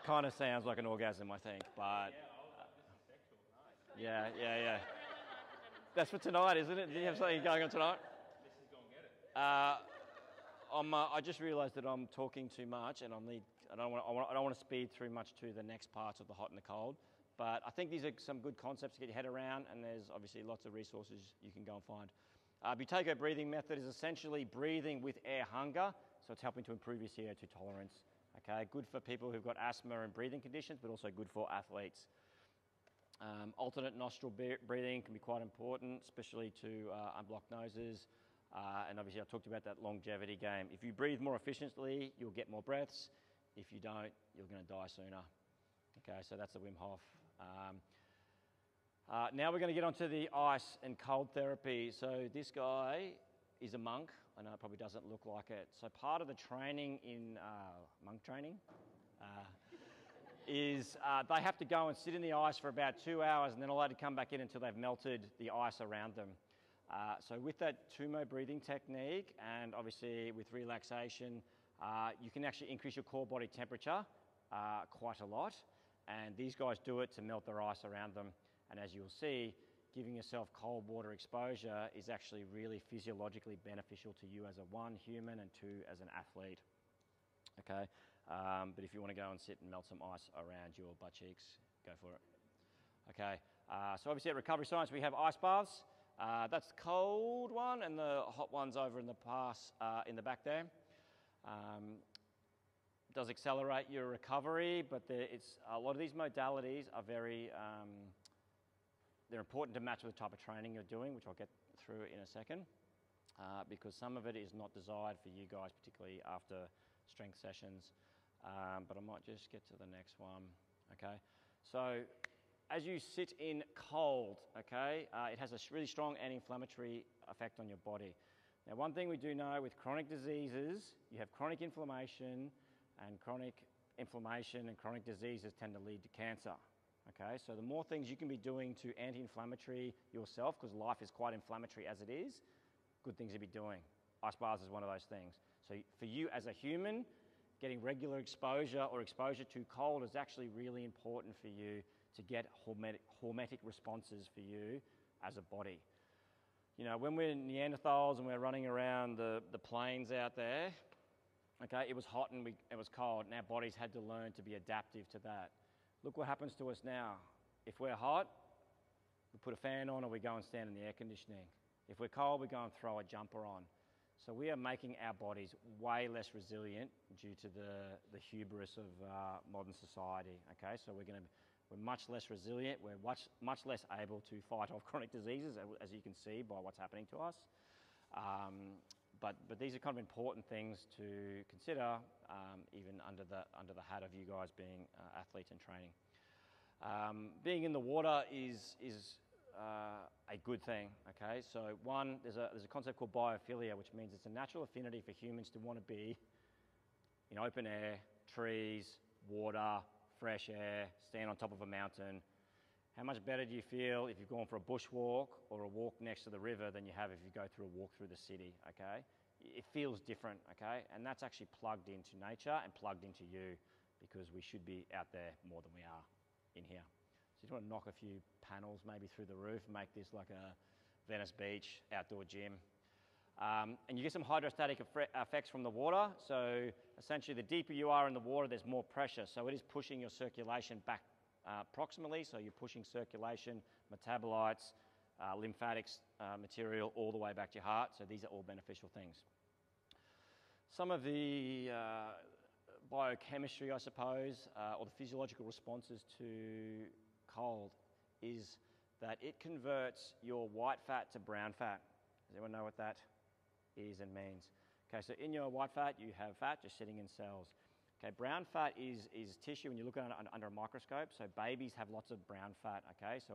S1: kind of sounds like an orgasm, I think, but... Yeah, That's for tonight, isn't it? Do you have something going on tonight?
S2: This is going to get it.
S1: I just realised that I'm talking too much, and I don't want to speed through much to the next parts of the hot and the cold. But I think these are some good concepts to get your head around, and there's obviously lots of resources you can go and find. Buteyko breathing method is essentially breathing with air hunger, so it's helping to improve your CO2 tolerance. Okay, good for people who've got asthma and breathing conditions, but also good for athletes. Alternate nostril breathing can be quite important, especially to unblock noses. And obviously I talked about that longevity game. If you breathe more efficiently, you'll get more breaths. If you don't, you're going to die sooner. Okay, so that's the Wim Hof. Now we're going to get onto the ice and cold therapy. So this guy is a monk. I know it probably doesn't look like it. So part of the training in monk training is they have to go and sit in the ice for about 2 hours and then allowed to come back in until they've melted the ice around them. So with that Tumo breathing technique and obviously with relaxation, you can actually increase your core body temperature quite a lot. And these guys do it to melt their ice around them. And as you'll see, giving yourself cold water exposure is actually really physiologically beneficial to you as a 1, human, and 2, as an athlete. Okay, but if you want to go and sit and melt some ice around your butt cheeks, go for it. Okay, so obviously at Recovery Science we have ice baths. That's the cold one, and the hot one's over in the pass in the back there. Does accelerate your recovery, but a lot of these modalities are very, they're important to match with the type of training you're doing, which I'll get through in a second. because some of it is not desired for you guys, particularly after strength sessions. But I might just get to the next one, okay? So as you sit in cold, okay, it has a really strong anti-inflammatory effect on your body. Now, one thing we do know with chronic diseases, you have chronic inflammation, and chronic inflammation and chronic diseases tend to lead to cancer, okay? So the more things you can be doing to anti-inflammatory yourself, because life is quite inflammatory as it is, good things to be doing. Ice baths is one of those things. So for you as a human, getting regular exposure or exposure to cold is actually really important for you to get hormetic responses for you as a body. You know, when we're Neanderthals and we're running around the plains out there, okay, it was hot and it was cold, and our bodies had to learn to be adaptive to that. Look what happens to us now. If we're hot, we put a fan on or we go and stand in the air conditioning. If we're cold, we go and throw a jumper on. So we are making our bodies way less resilient due to the hubris of modern society, okay? So we're much less resilient, we're much less able to fight off chronic diseases, as you can see by what's happening to us. But these are kind of important things to consider, even under the hat of you guys being athletes and training. Being in the water is a good thing, okay? So one, there's a concept called biophilia, which means it's a natural affinity for humans to want to be in open air, trees, water, fresh air, stand on top of a mountain. How much better do you feel if you've gone for a bushwalk or a walk next to the river than you have if you go through a walk through the city, okay? It feels different, okay? And that's actually plugged into nature and plugged into you, because we should be out there more than we are in here. So you want to knock a few panels maybe through the roof, make this like a Venice Beach outdoor gym. And you get some hydrostatic effects from the water. So essentially the deeper you are in the water, there's more pressure. So it is pushing your circulation back proximally. So you're pushing circulation, metabolites, lymphatics material all the way back to your heart. So these are all beneficial things. Some of the biochemistry, I suppose, or the physiological responses to cold is that it converts your white fat to brown fat. Does anyone know what that is and means? Okay, so in your white fat, you have fat just sitting in cells. Okay, brown fat is tissue when you look at it under a microscope. So babies have lots of brown fat, okay? So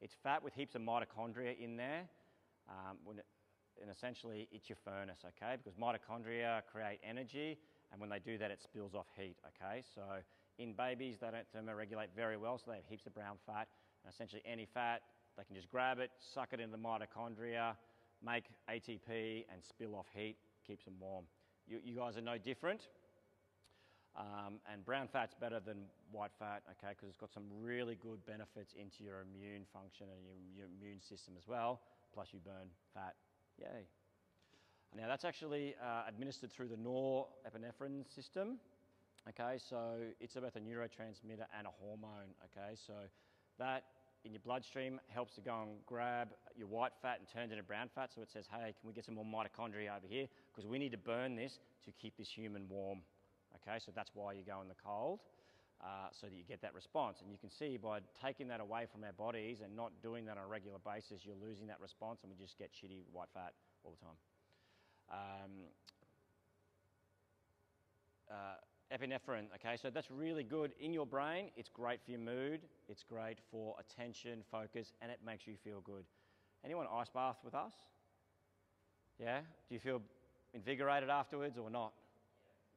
S1: it's fat with heaps of mitochondria in there. And essentially, it's your furnace, okay? Because mitochondria create energy, and when they do that, it spills off heat, okay? So in babies, they don't thermoregulate very well, so they have heaps of brown fat. And essentially, any fat, they can just grab it, suck it into the mitochondria, make ATP, and spill off heat, keeps them warm. You guys are no different. And brown fat's better than white fat, okay, because it's got some really good benefits into your immune function and your immune system as well, plus you burn fat. Yay. Now that's actually administered through the norepinephrine system, okay, so it's both a neurotransmitter and a hormone, okay, so that in your bloodstream helps to go and grab your white fat and turn it into brown fat, so it says, hey, can we get some more mitochondria over here, because we need to burn this to keep this human warm, okay, so that's why you go in the cold, so that you get that response. And you can see by taking that away from our bodies and not doing that on a regular basis, you're losing that response, and we just get shitty white fat all the time. Epinephrine, okay, so that's really good in your brain. It's great for your mood, it's great for attention, focus, and it makes you feel good. Anyone ice bath with us? Yeah? Do you feel invigorated afterwards or not?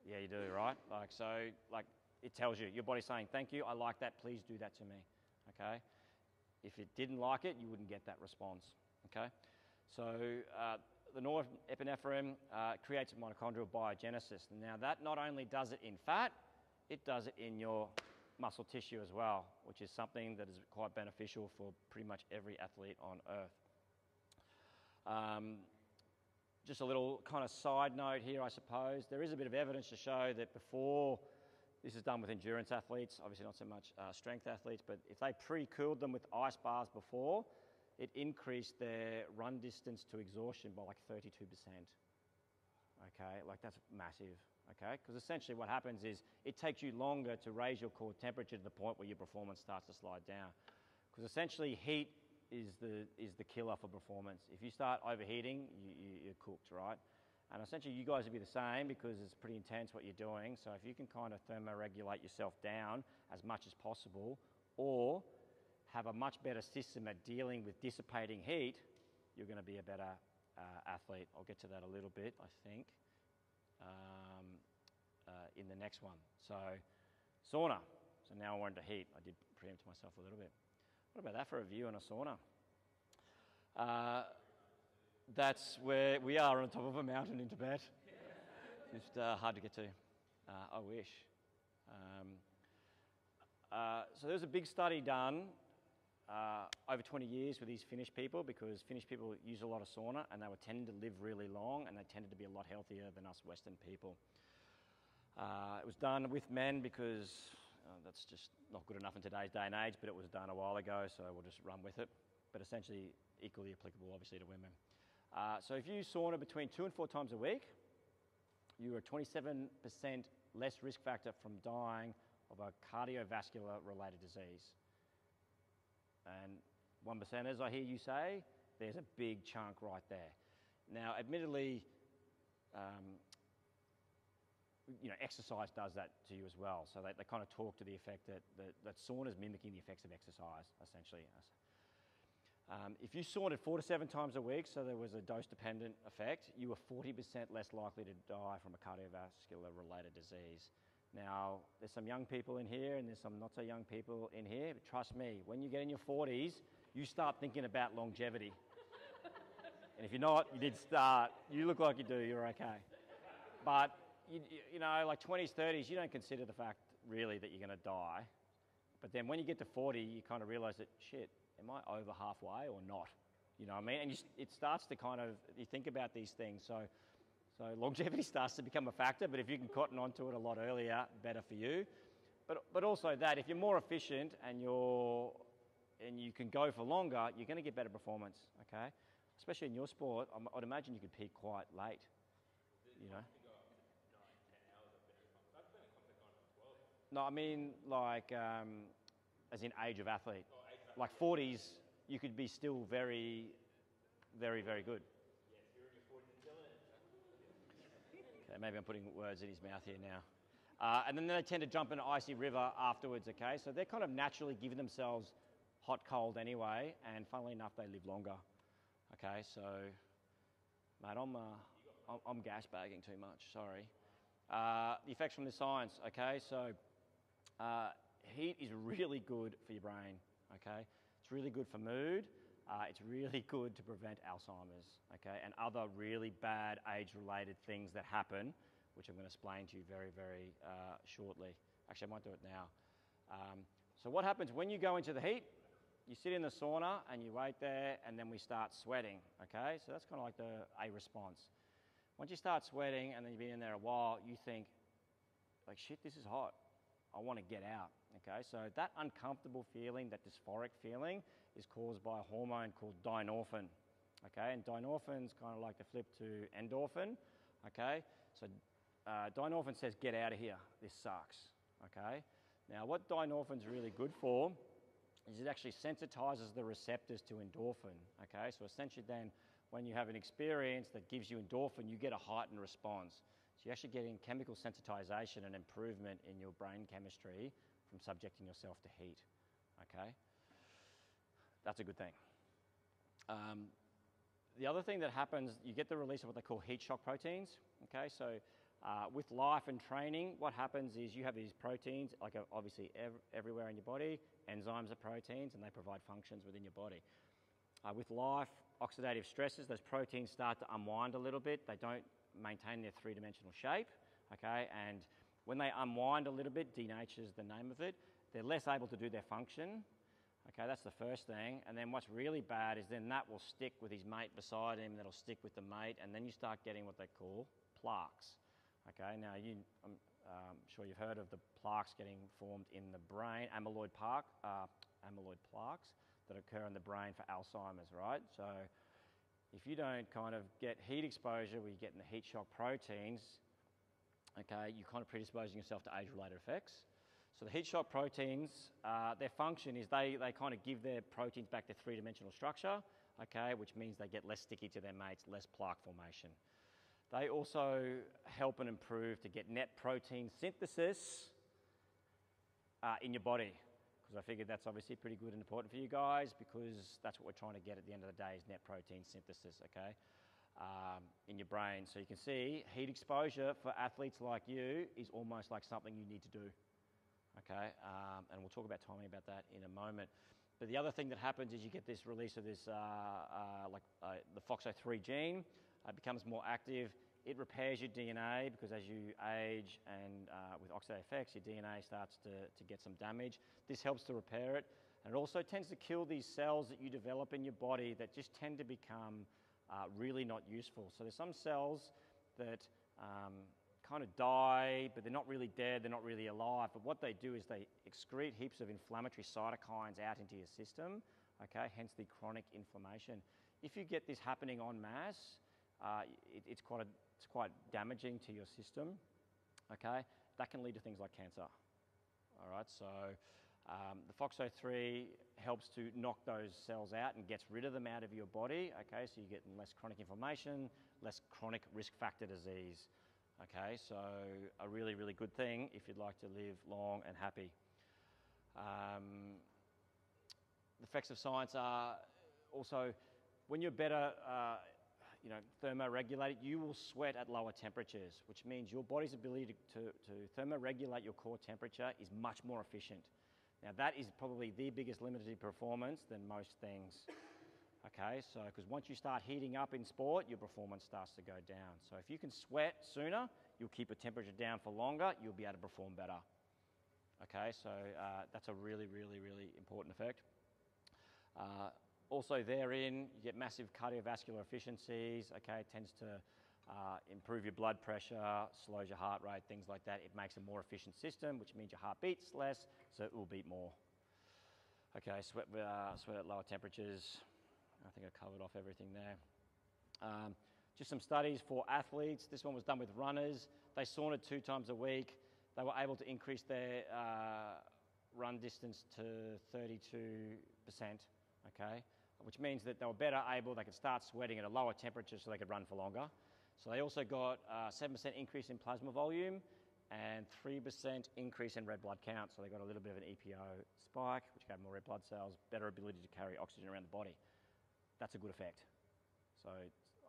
S1: Yeah, you do, right? Like it tells you, your body's saying, thank you, I like that, please do that to me, okay? If it didn't like it, you wouldn't get that response, okay? So the norepinephrine creates mitochondrial biogenesis. Now that not only does it in fat, it does it in your muscle tissue as well, which is something that is quite beneficial for pretty much every athlete on earth. Just a little kind of side note here, I suppose. There is a bit of evidence to show that before, this is done with endurance athletes, obviously not so much strength athletes, but if they pre-cooled them with ice baths before, it increased their run distance to exhaustion by like 32%. Okay, like that's massive, okay? Because essentially what happens is it takes you longer to raise your core temperature to the point where your performance starts to slide down. Because essentially heat is the killer for performance. If you start overheating, you're cooked. cooked, right? And essentially you guys would be the same because it's pretty intense what you're doing. So if you can kind of thermoregulate yourself down as much as possible, or have a much better system at dealing with dissipating heat, you're going to be a better athlete. I'll get to that a little bit, I think, in the next one. So sauna. So now we're into heat. I did preempt myself a little bit. What about that for a view on a sauna? That's where we are, on top of a mountain in Tibet. Just hard to get to. I wish. So there was a big study done over 20 years with these Finnish people, because Finnish people use a lot of sauna and they were tending to live really long, and they tended to be a lot healthier than us Western people. It was done with men because that's just not good enough in today's day and age, but it was done a while ago, so we'll just run with it. But essentially equally applicable, obviously, to women. So if you sauna between 2 and 4 times a week, you are 27% less risk factor from dying of a cardiovascular related disease. And 1%ers, I hear you say, there's a big chunk right there. Now, admittedly, exercise does that to you as well. So they kind of talk to the effect that sauna is mimicking the effects of exercise, essentially. If you saunted 4 to 7 times a week, so there was a dose-dependent effect, you were 40% less likely to die from a cardiovascular-related disease. Now, there's some young people in here and there's some not-so-young people in here, but trust me, when you get in your 40s, you start thinking about longevity. And if you're not, you did start. You look like you do, you're okay. But, like 20s, 30s, you don't consider the fact, really, that you're going to die. But then when you get to 40, you kind of realise that, shit, am I over halfway or not? You know what I mean? And it starts to kind of, you think about these things. So longevity starts to become a factor, but if you can cotton onto it a lot earlier, better for you. But also that, if you're more efficient and you can go for longer, you're going to get better performance, okay? Especially in your sport, I'd imagine you could peak quite late, you know? No, I mean like, as in age of athlete. Like 40s, you could be still very, very, very good. Okay, maybe I'm putting words in his mouth here now. And then they tend to jump in an icy river afterwards, okay? So they're kind of naturally giving themselves hot, cold anyway, and funnily enough, they live longer. Okay, so, mate, I'm gas bagging too much, sorry. The effects from the science, okay? So, heat is really good for your brain, okay? It's really good for mood. It's really good to prevent Alzheimer's, okay? And other really bad age-related things that happen, which I'm going to explain to you very, very shortly. Actually, I might do it now. So what happens when you go into the heat? You sit in the sauna and you wait there, and then we start sweating, okay? So that's kind of like a response. Once you start sweating and then you've been in there a while, you think, like, shit, this is hot. I want to get out, okay? So that uncomfortable feeling, that dysphoric feeling, is caused by a hormone called dynorphin, okay? And dynorphin's kind of like the flip to endorphin, okay? So dynorphin says, get out of here, this sucks, okay? Now, what dynorphin's really good for is it actually sensitizes the receptors to endorphin, okay? So essentially then, when you have an experience that gives you endorphin, you get a heightened response. So you're actually getting chemical sensitization and improvement in your brain chemistry from subjecting yourself to heat, okay? That's a good thing. The other thing that happens, you get the release of what they call heat shock proteins, okay? So with life and training, what happens is you have these proteins, like obviously everywhere in your body. Enzymes are proteins and they provide functions within your body. With life, oxidative stresses, those proteins start to unwind a little bit. They don't maintain their three-dimensional shape, okay? And when they unwind a little bit, denatures the name of it, they're less able to do their function. Okay, that's the first thing. And then what's really bad is then that will stick with his mate beside him, that'll stick with the mate, and then you start getting what they call plaques. Okay, now I'm sure you've heard of the plaques getting formed in the brain, amyloid plaques that occur in the brain for Alzheimer's, right? So if you don't kind of get heat exposure where you're getting the heat shock proteins, okay, you're kind of predisposing yourself to age-related effects. So the heat shock proteins, their function is they kind of give their proteins back their three-dimensional structure. okay, which means they get less sticky to their mates, less plaque formation. They also help and improve to get net protein synthesis in your body, because I figured that's obviously pretty good and important for you guys, because that's what we're trying to get at the end of the day, is net protein synthesis, okay, in your brain. So you can see heat exposure for athletes like you is almost like something you need to do, okay, and we'll talk about timing about that in a moment. But the other thing that happens is you get this release of this, the FOXO3 gene. It becomes more active. It repairs your DNA, because as you age and with oxidative effects, your DNA starts to get some damage. This helps to repair it. And it also tends to kill these cells that you develop in your body that just tend to become really not useful. So there's some cells that kind of die, but they're not really dead, they're not really alive. But what they do is they excrete heaps of inflammatory cytokines out into your system, okay, hence the chronic inflammation. If you get this happening en masse, it's quite damaging to your system, okay? That can lead to things like cancer, all right? So the FOXO3 helps to knock those cells out and gets rid of them out of your body, okay? So you get less chronic inflammation, less chronic risk factor disease, okay? So a really, really good thing if you'd like to live long and happy. The effects of science are also, when you're better thermoregulated, you will sweat at lower temperatures, which means your body's ability to thermoregulate your core temperature is much more efficient. Now that is probably the biggest limiter to performance than most things, okay? So, because once you start heating up in sport, your performance starts to go down. So if you can sweat sooner, you'll keep your temperature down for longer, you'll be able to perform better, okay? So that's a really, really, really important effect. Also therein, you get massive cardiovascular efficiencies, okay? It tends to improve your blood pressure, slows your heart rate, things like that. It makes a more efficient system, which means your heart beats less, so it will beat more. Okay, sweat at lower temperatures. I think I covered off everything there. Just some studies for athletes. This one was done with runners. They saunaed 2 times a week. They were able to increase their run distance to 32%, okay? Which means that they were better able, they could start sweating at a lower temperature so they could run for longer. So they also got a 7% increase in plasma volume and 3% increase in red blood count. So they got a little bit of an EPO spike, which gave more red blood cells, better ability to carry oxygen around the body. That's a good effect. So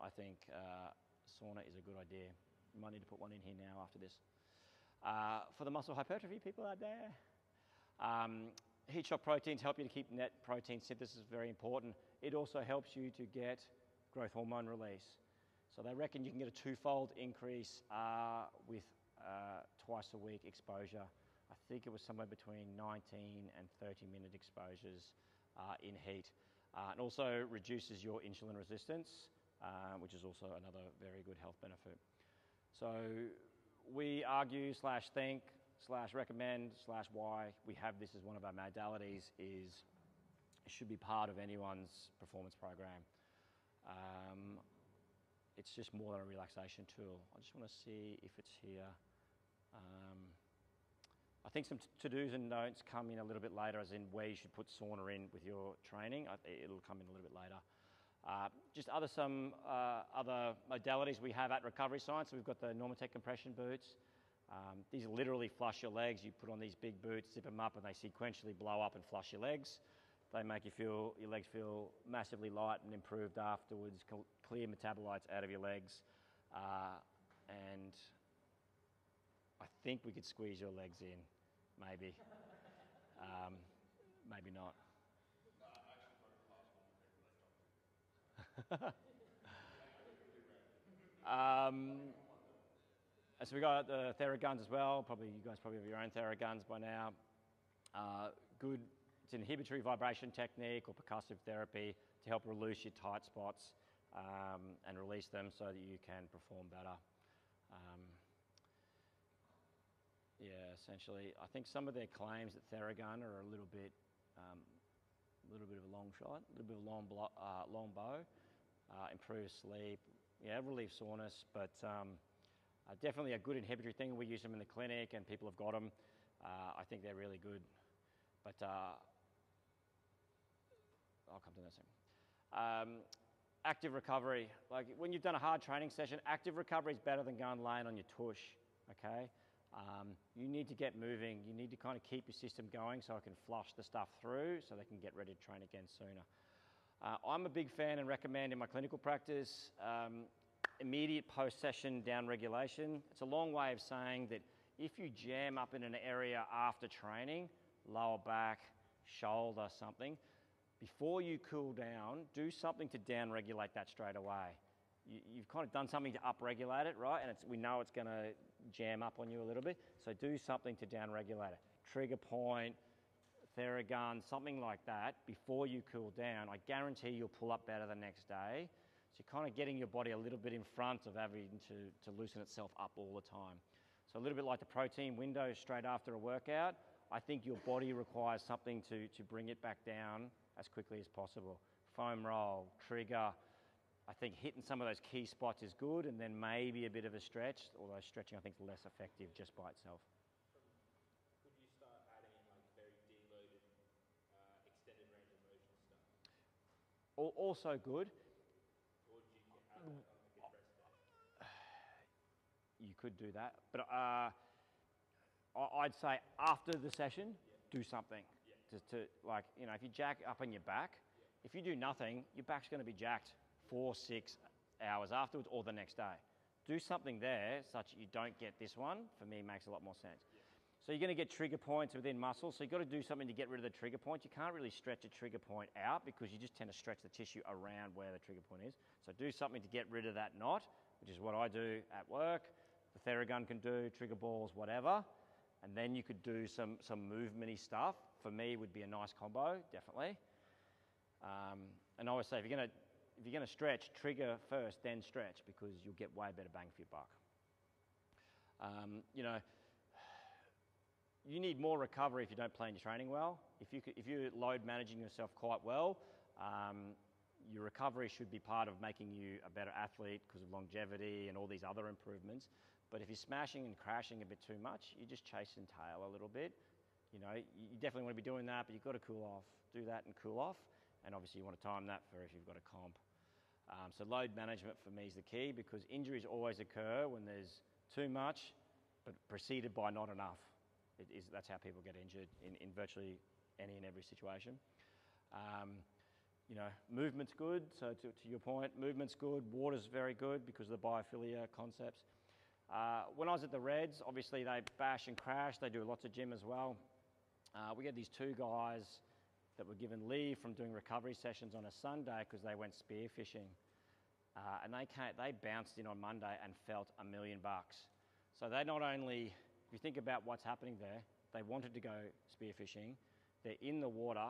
S1: I think sauna is a good idea. You might need to put one in here now after this. For the muscle hypertrophy people out there, heat shock proteins help you to keep net protein synthesis, very important. It also helps you to get growth hormone release. So they reckon you can get a 2-fold increase with twice a week exposure. I think it was somewhere between 19 and 30-minute exposures in heat. It also reduces your insulin resistance, which is also another very good health benefit. So we argue / think / recommend / why we have this as one of our modalities is it should be part of anyone's performance program. It's just more than a relaxation tool. I just want to see if it's here. I think some to-dos and don'ts come in a little bit later, as in where you should put sauna in with your training. It'll come in a little bit later. Just some other modalities we have at Recovery Science. So we've got the Normatek compression boots. These literally flush your legs. You put on these big boots, zip them up, and they sequentially blow up and flush your legs. They make your legs feel massively light and improved afterwards, clear metabolites out of your legs. And I think we could squeeze your legs in, maybe. Maybe not. So we got the Thera Guns as well. You guys probably have your own Thera Guns by now. Good. It's an inhibitory vibration technique or percussive therapy to help release your tight spots and release them so that you can perform better. Yeah, essentially, I think some of their claims that Thera Gun are a little bit of a long shot, a little bit of a long bow, improves sleep, yeah, relieve soreness, but definitely a good inhibitory thing. We use them in the clinic and people have got them. I think they're really good, but I'll come to that soon. Active recovery. Like when you've done a hard training session, active recovery is better than going laying on your tush, okay? You need to get moving. You need to kind of keep your system going so it can flush the stuff through so they can get ready to train again sooner. I'm a big fan and recommend in my clinical practice immediate post-session down regulation. It's a long way of saying that if you jam up in an area after training, lower back, shoulder, something, before you cool down, do something to down-regulate that straight away. You've kind of done something to up-regulate it, right? And we know it's going to jam up on you a little bit, so do something to down-regulate it. Trigger point, Thera Guns, something like that, before you cool down. I guarantee you'll pull up better the next day. So you're kind of getting your body a little bit in front of having to loosen itself up all the time. So a little bit like the protein window straight after a workout, I think your body requires something to bring it back down as quickly as possible. Foam roll, trigger. I think hitting some of those key spots is good, and then maybe a bit of a stretch, although stretching I think is less effective just by itself.
S2: Could you start adding in like very deloaded, extended range of motion stuff?
S1: Also good.
S2: Or do you have that on like a rest day?
S1: You could do that, but I'd say after the session, do something. To like, you know, if you jack up on your back, if you do nothing, your back's going to be jacked 4, 6 hours afterwards or the next day. Do something there such that you don't get this one. For me, makes a lot more sense. So you're going to get trigger points within muscles, so you've got to do something to get rid of the trigger point. You can't really stretch a trigger point out because you just tend to stretch the tissue around where the trigger point is. So do something to get rid of that knot, which is what I do at work. The Thera Gun can do, trigger balls, whatever. And then you could do some movement-y stuff. For me, would be a nice combo, definitely. And I always say, if you're going to stretch, trigger first, then stretch, because you'll get way better bang for your buck. You know, you need more recovery if you don't plan your training well. If you're load managing yourself quite well, your recovery should be part of making you a better athlete because of longevity and all these other improvements. But if you're smashing and crashing a bit too much, you're just chasing tail a little bit. You know, you definitely want to be doing that, but you've got to cool off. Do that and cool off. And obviously you want to time that for if you've got a comp. So load management for me is the key, because injuries always occur when there's too much, but preceded by not enough. That's how people get injured in virtually any and every situation. You know, movement's good. So to your point, movement's good. Water's very good because of the biophilia concepts. When I was at the Reds, obviously they bash and crash. They do lots of gym as well. We had these 2 guys that were given leave from doing recovery sessions on a Sunday because they went spearfishing. And they bounced in on Monday and felt $1 million. So they not only, if you think about what's happening there, they wanted to go spearfishing. They're in the water,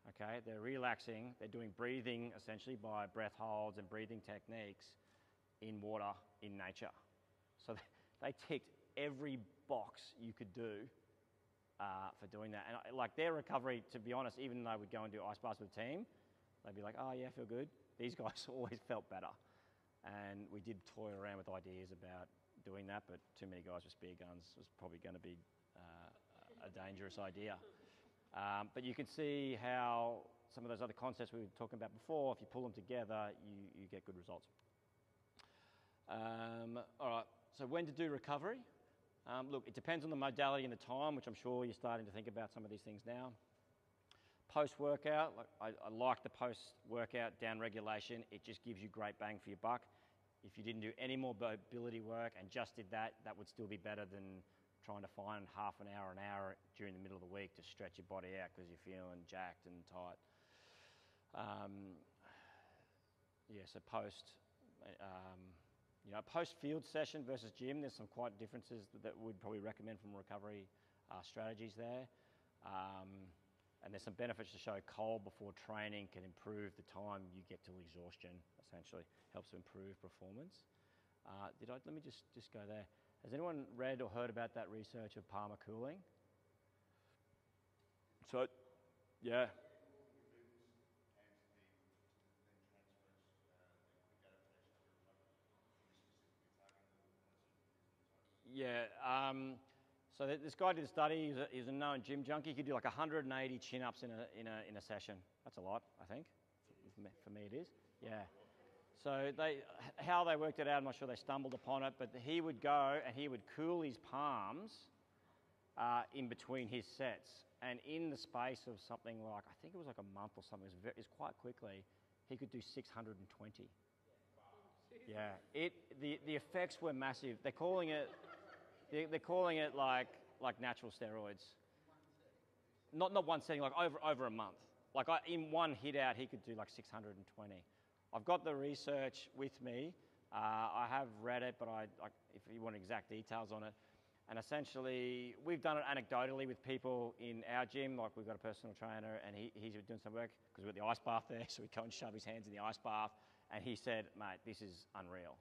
S1: okay? They're relaxing. They're doing breathing essentially by breath holds and breathing techniques in water, in nature. So they ticked every box you could do for doing that. And like their recovery, to be honest, even though they would go and do ice baths with the team, they'd be like, oh yeah, I feel good. These guys always felt better. And we did toy around with ideas about doing that, but too many guys with spear guns was probably going to be a dangerous idea. But you can see how some of those other concepts we were talking about before, if you pull them together, you get good results. All right, so when to do recovery? Look, it depends on the modality and the time, which I'm sure you're starting to think about some of these things now. Post-workout, I like the post-workout down regulation. It just gives you great bang for your buck. If you didn't do any more mobility work and just did that, that would still be better than trying to find half an hour during the middle of the week to stretch your body out because you're feeling jacked and tight. Yeah, so post-field session versus gym, there's some quite differences that we'd probably recommend from recovery strategies there. And there's some benefits to show cold before training can improve the time you get to exhaustion, essentially. Helps to improve performance. Let me just go there. Has anyone read or heard about that research of palmar cooling? So, yeah. Yeah, so this guy did a study. He's a known gym junkie. He could do like 180 chin-ups in a session. That's a lot, I think. For me it is. Yeah. So how they worked it out, I'm not sure they stumbled upon it, but he would go and he would cool his palms in between his sets. And in the space of something like, I think it was like a month or something, it was quite quickly, he could do 620. Yeah, the effects were massive. They're calling it like natural steroids. Not one setting, like over a month. Like in one hit out, he could do like 620. I've got the research with me. I have read it, but if you want exact details on it. And essentially, we've done it anecdotally with people in our gym. Like we've got a personal trainer, and he's doing some work because we're at the ice bath there. So we go and shove his hands in the ice bath, and he said, "Mate, this is unreal."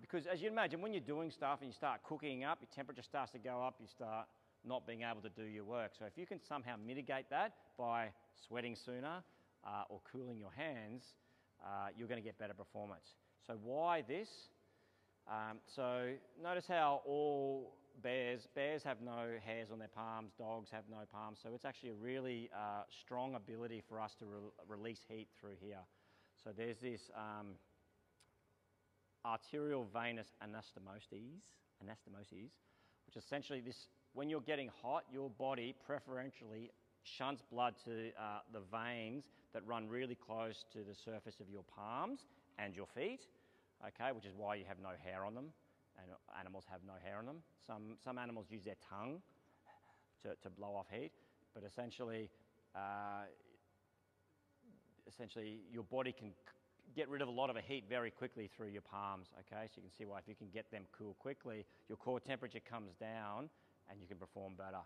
S1: Because as you imagine, when you're doing stuff and you start cooking up, your temperature starts to go up. You start not being able to do your work. So if you can somehow mitigate that by sweating sooner or cooling your hands, you're going to get better performance. So why this? So notice how all bears have no hairs on their palms, dogs have no palms. So it's actually a really strong ability for us to release heat through here. So there's this arterial venous anastomoses, which essentially when you're getting hot, your body preferentially shunts blood to the veins that run really close to the surface of your palms and your feet, okay, which is why you have no hair on them, and animals have no hair on them. Some animals use their tongue to blow off heat, but essentially your body can get rid of a lot of the heat very quickly through your palms, okay? So you can see why if you can get them cool quickly, your core temperature comes down and you can perform better.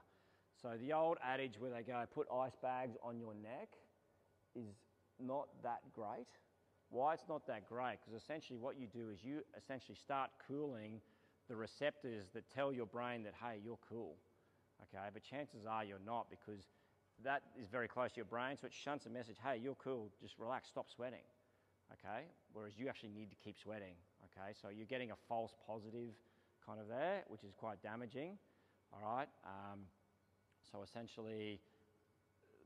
S1: So the old adage where they go, put ice bags on your neck is not that great. Why it's not that great? Because essentially what you do is you essentially start cooling the receptors that tell your brain that, hey, you're cool, okay? But chances are you're not, because that is very close to your brain, so it shunts a message, hey, you're cool, just relax, stop sweating, okay? Whereas you actually need to keep sweating, okay? So you're getting a false positive kind of there, which is quite damaging, all right? So essentially,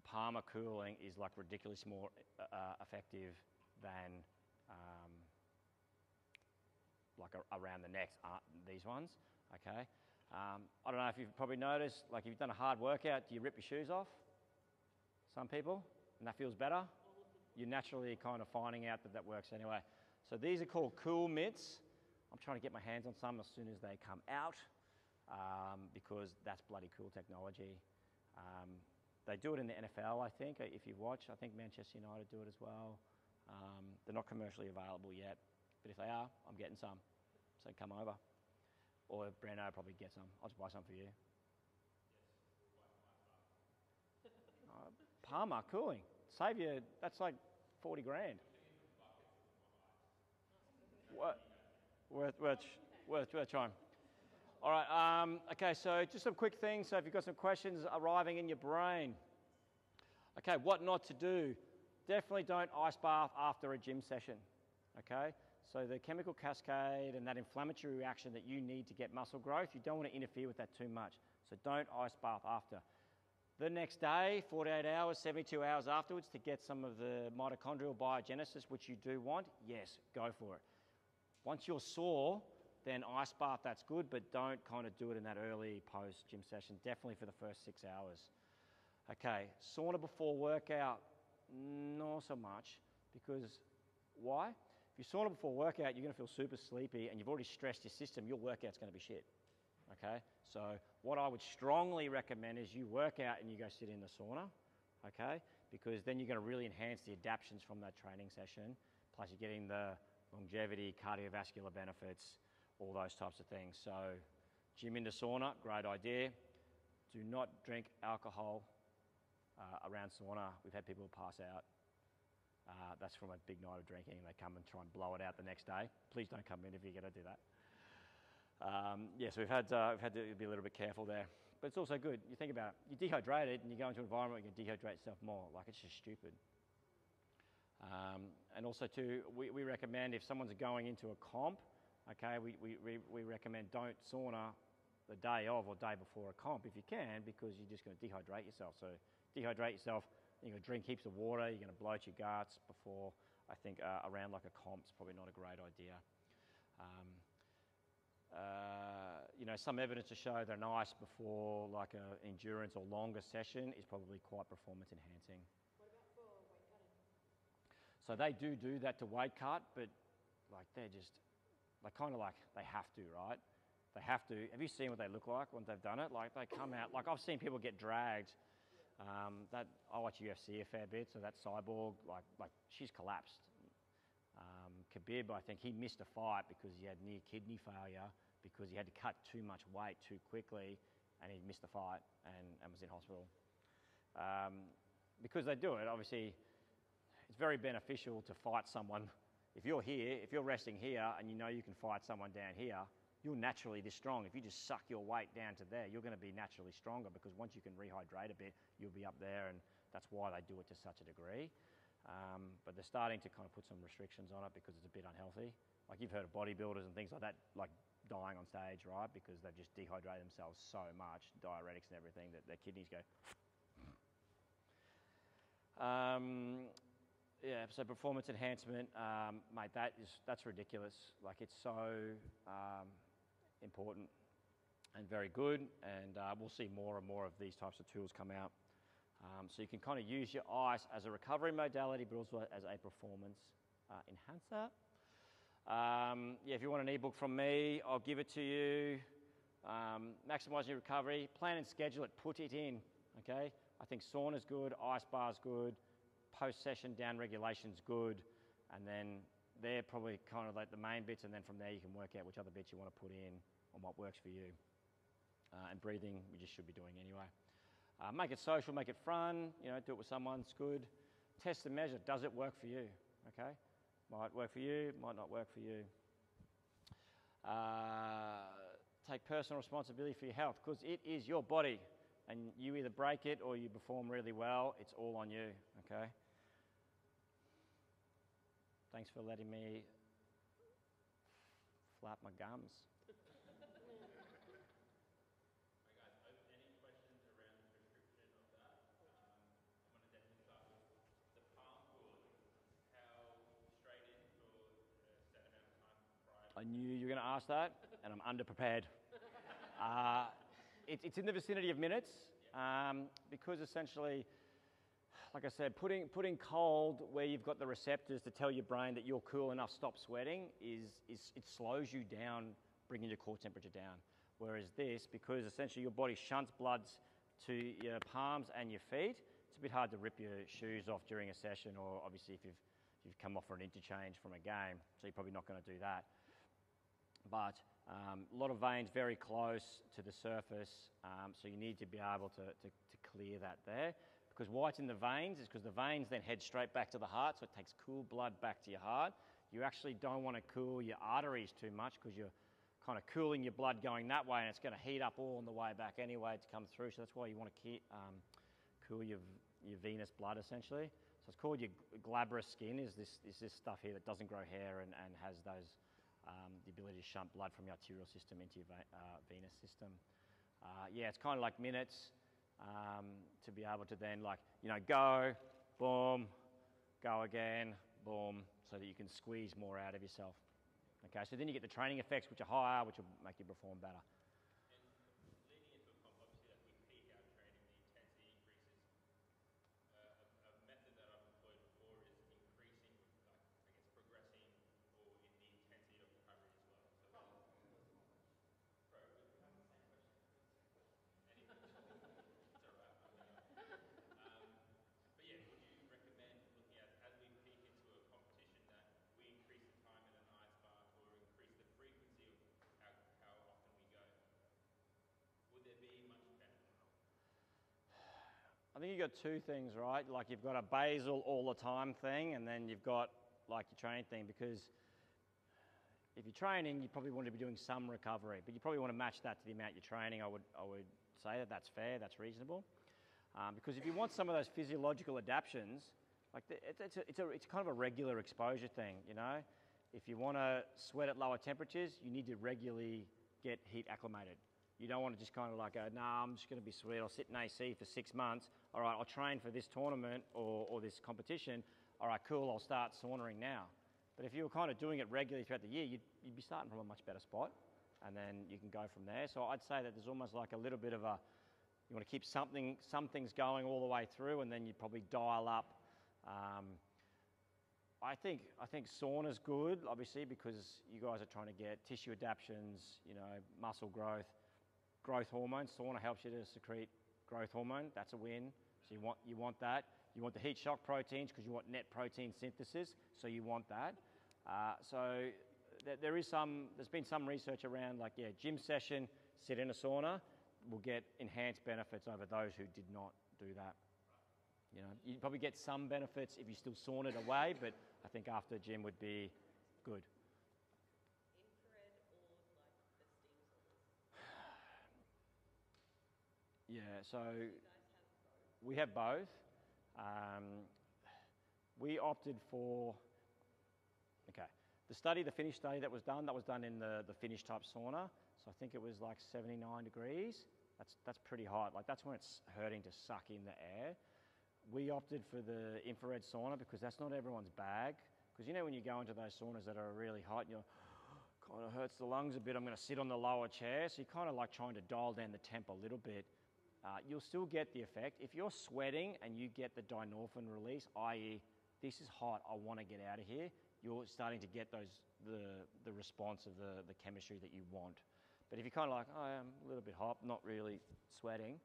S1: palmar cooling is like ridiculously more effective than around the neck, these ones, okay? I don't know if you've probably noticed, like if you've done a hard workout, do you rip your shoes off? Some people, and that feels better. You're naturally kind of finding out that works anyway. So these are called cool mitts. I'm trying to get my hands on some as soon as they come out because that's bloody cool technology. They do it in the NFL, I think, if you watch. I think Manchester United do it as well. They're not commercially available yet, but if they are, I'm getting some. So come over. Or Breno probably get some. I'll just buy some for you. Palmar cooling. Save you, that's like 40 grand. Worth trying. All right, okay, so just some quick things. So if you've got some questions arriving in your brain. Okay, what not to do. Definitely don't ice bath after a gym session, okay? So the chemical cascade and that inflammatory reaction that you need to get muscle growth, you don't want to interfere with that too much. So don't ice bath after. The next day, 48 hours, 72 hours afterwards, to get some of the mitochondrial biogenesis, which you do want, yes, go for it. Once you're sore, then ice bath, that's good, but don't kind of do it in that early post-gym session, definitely for the first 6 hours. Okay, sauna before workout, not so much, because why? If you sauna before workout, you're going to feel super sleepy and you've already stressed your system, your workout's going to be shit. Okay, so what I would strongly recommend is you work out and you go sit in the sauna, okay, because then you're going to really enhance the adaptions from that training session, plus you're getting the longevity, cardiovascular benefits, all those types of things. So gym into sauna, great idea. Do not drink alcohol around sauna. We've had people pass out. That's from a big night of drinking and they come and try and blow it out the next day. Please don't come in if you're going to do that. So we've had to be a little bit careful there. But it's also good. You think about it. You're dehydrated and you go into an environment where you can dehydrate yourself more. Like, it's just stupid. And also, too, we recommend if someone's going into a comp, okay, we recommend don't sauna the day of or day before a comp if you can, because you're just going to dehydrate yourself. So dehydrate yourself, You're going to drink heaps of water, you're going to bloat your guts before, I think around like a comp's probably not a great idea. You know, some evidence to show they're nice before like an endurance or longer session is probably quite performance enhancing.
S3: What about for weight cutting?
S1: So they do that to weight cut, but like they kind of like they have to, right? They have to. Have you seen what they look like when they've done it? Like they come out, like I've seen people get dragged. I watch UFC a fair bit, so that Cyborg, like she's collapsed. Khabib, I think he missed a fight because he had near kidney failure because he had to cut too much weight too quickly, and he missed the fight and was in hospital. Because they do it, obviously, it's very beneficial to fight someone. If you're here, if you're resting here and you know you can fight someone down here, you're naturally this strong. If you just suck your weight down to there, you're going to be naturally stronger because once you can rehydrate a bit, you'll be up there, and that's why they do it to such a degree. But they're starting to kind of put some restrictions on it because it's a bit unhealthy. Like you've heard of bodybuilders and things like that, like dying on stage, right? Because they've just dehydrated themselves so much, diuretics and everything, that their kidneys go. Yeah, so performance enhancement, mate, that's ridiculous. Like it's so important and very good, and we'll see more and more of these types of tools come out. So you can kind of use your ice as a recovery modality, but also as a performance enhancer. Yeah, if you want an ebook from me, I'll give it to you. Maximising your recovery, plan and schedule it, put it in, okay? I think sauna's good, ice bar's good, post-session down regulation's good, and then they're probably kind of like the main bits, and then from there you can work out which other bits you want to put in and what works for you. And breathing, we just should be doing anyway. Make it social, make it fun, you know, do it with someone, it's good. Test and measure, does it work for you, okay? Might work for you, might not work for you. Take personal responsibility for your health, because it is your body, and you either break it or you perform really well, it's all on you, okay? Thanks for letting me flap my gums. I knew you were going to ask that, and I'm underprepared. It's in the vicinity of minutes, because essentially, like I said, putting cold where you've got the receptors to tell your brain that you're cool enough, stop sweating, it slows you down, bringing your core temperature down. Whereas this, because essentially your body shunts bloods to your palms and your feet, it's a bit hard to rip your shoes off during a session, or obviously if you've come off for an interchange from a game, so you're probably not going to do that. But a lot of veins very close to the surface, so you need to be able to clear that there. Because why it's in the veins is because the veins then head straight back to the heart, so it takes cool blood back to your heart. You actually don't want to cool your arteries too much because you're kind of cooling your blood going that way, and it's going to heat up all on the way back anyway to come through, so that's why you want to cool your venous blood essentially. So it's called your glabrous skin, is this stuff here that doesn't grow hair and has those the ability to shunt blood from your arterial system into your venous system. Yeah, it's kind of like minutes to be able to then, like, you know, go, boom, go again, boom, so that you can squeeze more out of yourself. Okay, so then you get the training effects, which are higher, which will make you perform better. I think you've got two things, right? Like you've got a basal all the time thing, and then you've got like your training thing, because if you're training, you probably want to be doing some recovery, but you probably want to match that to the amount you're training. I would say that's fair, that's reasonable. Because if you want some of those physiological adaptions, like it's kind of a regular exposure thing, you know? If you want to sweat at lower temperatures, you need to regularly get heat acclimated. You don't want to just kind of like go, nah, I'm just going to be sweet. I'll sit in AC for 6 months. All right, I'll train for this tournament or this competition. All right, cool, I'll start saunaing now. But if you were kind of doing it regularly throughout the year, you'd be starting from a much better spot, and then you can go from there. So I'd say that there's almost like a little bit of a, you want to keep some things going all the way through, and then you probably dial up. I think sauna's good, obviously, because you guys are trying to get tissue adaptions, you know, muscle growth hormone. Sauna helps you to secrete growth hormone. That's a win. So you want that. You want the heat shock proteins because you want net protein synthesis. So you want that. There's been some research around, like, yeah, gym session, sit in a sauna will get enhanced benefits over those who did not do that. You know, you probably get some benefits if you still sauna it away, but I think after gym would be good.
S3: Infrared or like the steam saunas?
S1: Yeah, so
S3: Do you guys have both?
S1: we have both. We opted for, okay, the Finnish study that was done in the Finnish type sauna. So I think it was like 79 degrees. That's pretty hot. Like, that's when it's hurting to suck in the air. We opted for the infrared sauna because that's not everyone's bag. Because, you know, when you go into those saunas that are really hot, you kind of hurts the lungs a bit. I'm going to sit on the lower chair. So you're kind of like trying to dial down the temp a little bit. You'll still get the effect. If you're sweating and you get the dynorphin release, i.e., this is hot, I want to get out of here, you're starting to get the response of the chemistry that you want. But if you're kind of like, oh, I'm a little bit hot, not really sweating,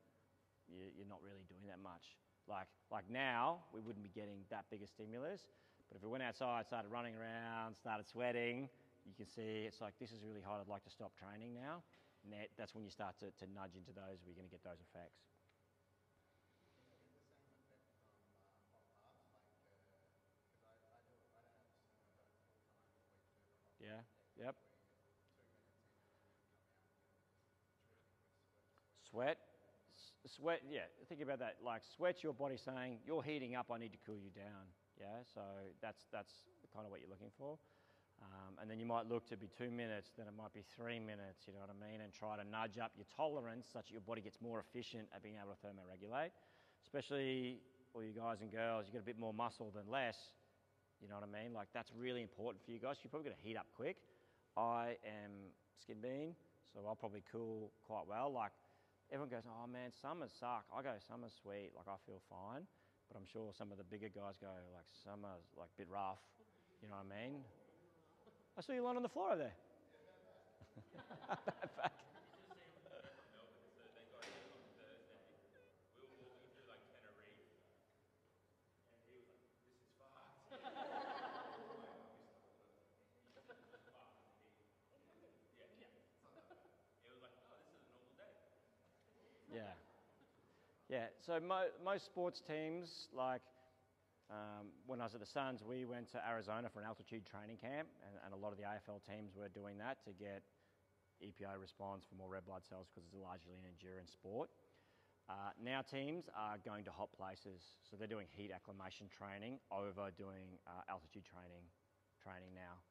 S1: you're not really doing that much. Like now, we wouldn't be getting that big a stimulus. But if we went outside, started running around, started sweating, you can see it's like, this is really hot, I'd like to stop training now. And that's when you start to nudge into those, where you're going to get those effects. Yeah, yep. Sweat, yeah, think about that. Like, sweat's your body saying, you're heating up, I need to cool you down. Yeah, so that's kind of what you're looking for. And then you might look to be 2 minutes, then it might be 3 minutes, you know what I mean? And try to nudge up your tolerance such that your body gets more efficient at being able to thermoregulate. Especially all you guys and girls, you got a bit more muscle than less, you know what I mean? Like, that's really important for you guys. You're probably going to heat up quick. I am skin bean, so I'll probably cool quite well. Like, everyone goes, oh man, summers suck. I go, summer's sweet, like I feel fine. But I'm sure some of the bigger guys go, like, summer's like a bit rough, you know what I mean? I saw you lying on the floor over there. Back. Yeah, so most sports teams, like when I was at the Suns, we went to Arizona for an altitude training camp, and a lot of the AFL teams were doing that to get EPO response for more red blood cells because it's largely an endurance sport. Now teams are going to hot places, so they're doing heat acclimation training over doing altitude training now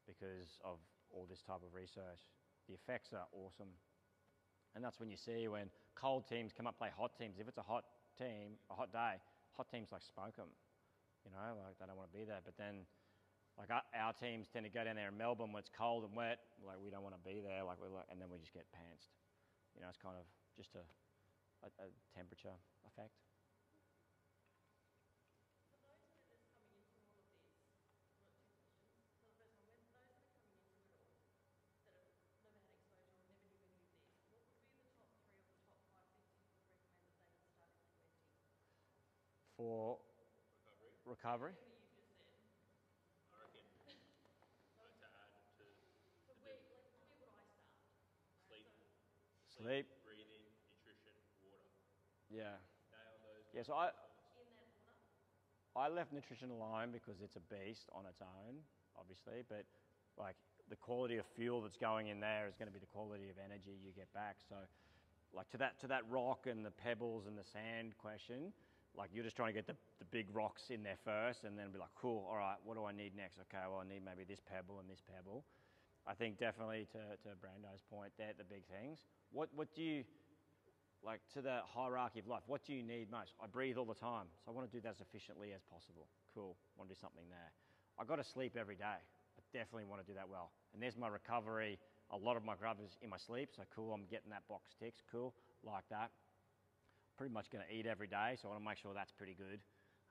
S1: because of all this type of research. The effects are awesome. And that's when you see when cold teams come up play hot teams. If it's a hot team, a hot day, hot teams like smoke them. You know, like they don't want to be there. But then, like our teams tend to go down there in Melbourne when it's cold and wet. Like we don't want to be there. And then we just get pantsed. You know, it's kind of just a temperature effect. For recovery?
S2: I reckon to add to where would I start?
S1: Sleep.
S2: Breathing, nutrition, water.
S1: Yeah.
S2: Nail those.
S1: Yeah, so I left nutrition alone because it's a beast on its own, obviously, but like the quality of fuel that's going in there is going to be the quality of energy you get back. So like to that rock and the pebbles and the sand question, like you're just trying to get the big rocks in there first and then be like, cool, all right, what do I need next? Okay, well, I need maybe this pebble and this pebble. I think definitely to Brando's point, they're the big things. What do you, like to the hierarchy of life, what do you need most? I breathe all the time, so I want to do that as efficiently as possible. Cool, want to do something there. I got to sleep every day. I definitely want to do that well. And there's my recovery. A lot of my recovery is in my sleep, so cool, I'm getting that box ticked, cool, like that. Pretty much going to eat every day, so I want to make sure that's pretty good,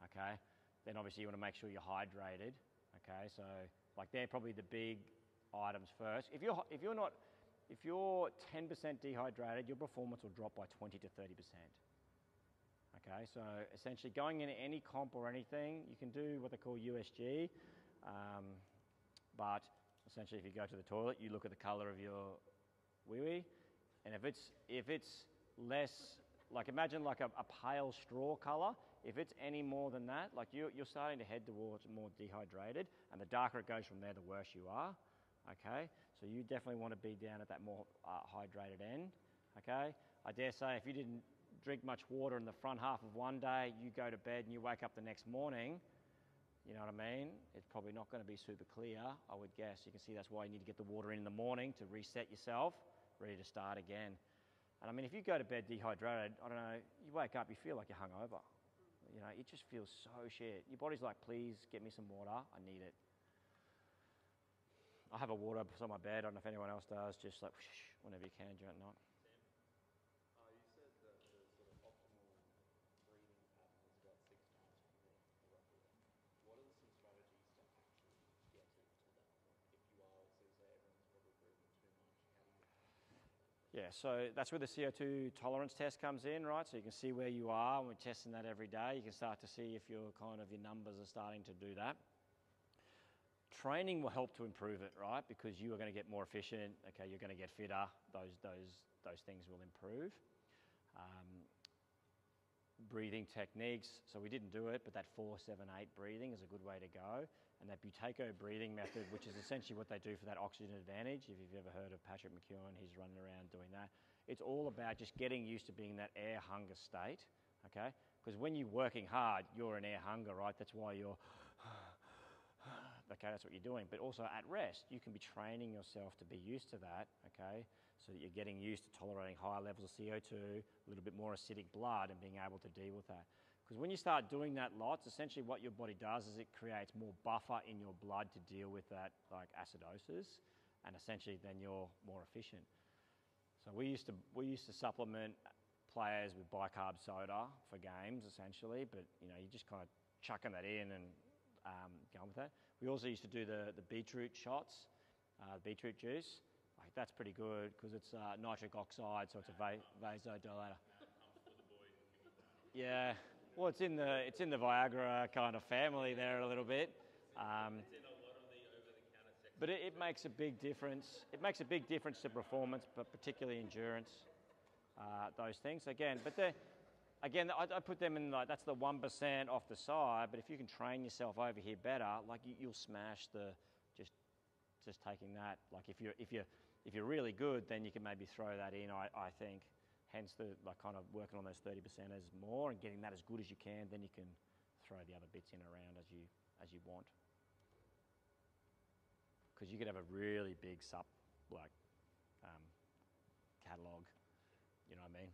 S1: okay? Then obviously you want to make sure you're hydrated, okay? So like they're probably the big items first. If you're 10% dehydrated, your performance will drop by 20 to 30%. Okay, so essentially going in any comp or anything, you can do what they call USG, but essentially if you go to the toilet, you look at the color of your wee-wee, and if it's less, like imagine like a pale straw color, if it's any more than that, like you're starting to head towards more dehydrated, and the darker it goes from there, the worse you are, okay? So you definitely want to be down at that more hydrated end, okay? I dare say if you didn't drink much water in the front half of one day, you go to bed and you wake up the next morning, you know what I mean? It's probably not going to be super clear, I would guess. You can see that's why you need to get the water in the morning to reset yourself, ready to start again. And I mean, if you go to bed dehydrated, I don't know, you wake up, you feel like you're hungover. You know, it just feels so shit. Your body's like, please get me some water, I need it. I have a water beside my bed, I don't know if anyone else does, just like whoosh, whenever you can during the night.
S2: You said that the sort of optimal breathing pattern is about 6 times per minute, roughly. What are some strategies to actually get it to that point? If you are, let's say everyone's probably breathing too much, how do you
S1: Yeah, so that's where the CO2 tolerance test comes in, right? So you can see where you are, and we're testing that every day. You can start to see if your numbers are starting to do that. Training will help to improve it, right? Because you are going to get more efficient. Okay, you're going to get fitter. Those things will improve. Breathing techniques. So we didn't do it, but that 4-7-8 breathing is a good way to go. And that Buteyko breathing method, which is essentially what they do for that oxygen advantage. If you've ever heard of Patrick McEwen, he's running around doing that. It's all about just getting used to being in that air hunger state. Okay, because when you're working hard, you're in air hunger, right? That's why you're. Okay, that's what you're doing. But also at rest, you can be training yourself to be used to that, okay? So that you're getting used to tolerating higher levels of CO2, a little bit more acidic blood, and being able to deal with that. Because when you start doing that lots, essentially what your body does is it creates more buffer in your blood to deal with that, like acidosis, and essentially then you're more efficient. So we used to supplement players with bicarb soda for games, essentially, but you know, you're just kind of chucking that in and going with that. We also used to do the Beetroot Shots, beetroot juice. Like that's pretty good because it's nitric oxide, so it's a vasodilator. Yeah, well, it's in the Viagra kind of family there a little bit.
S2: It's in a lot of the over-the-counter sex.
S1: But it makes a big difference. It makes a big difference to performance, but particularly endurance. Those things again, but I put them in like that's the 1% off the side. But if you can train yourself over here better, like you'll smash the just taking that. Like if you're really good, then you can maybe throw that in. I think. Hence the like kind of working on those 30%ers more and getting that as good as you can. Then you can throw the other bits in around as you want. Because you could have a really big catalogue. You know what I mean?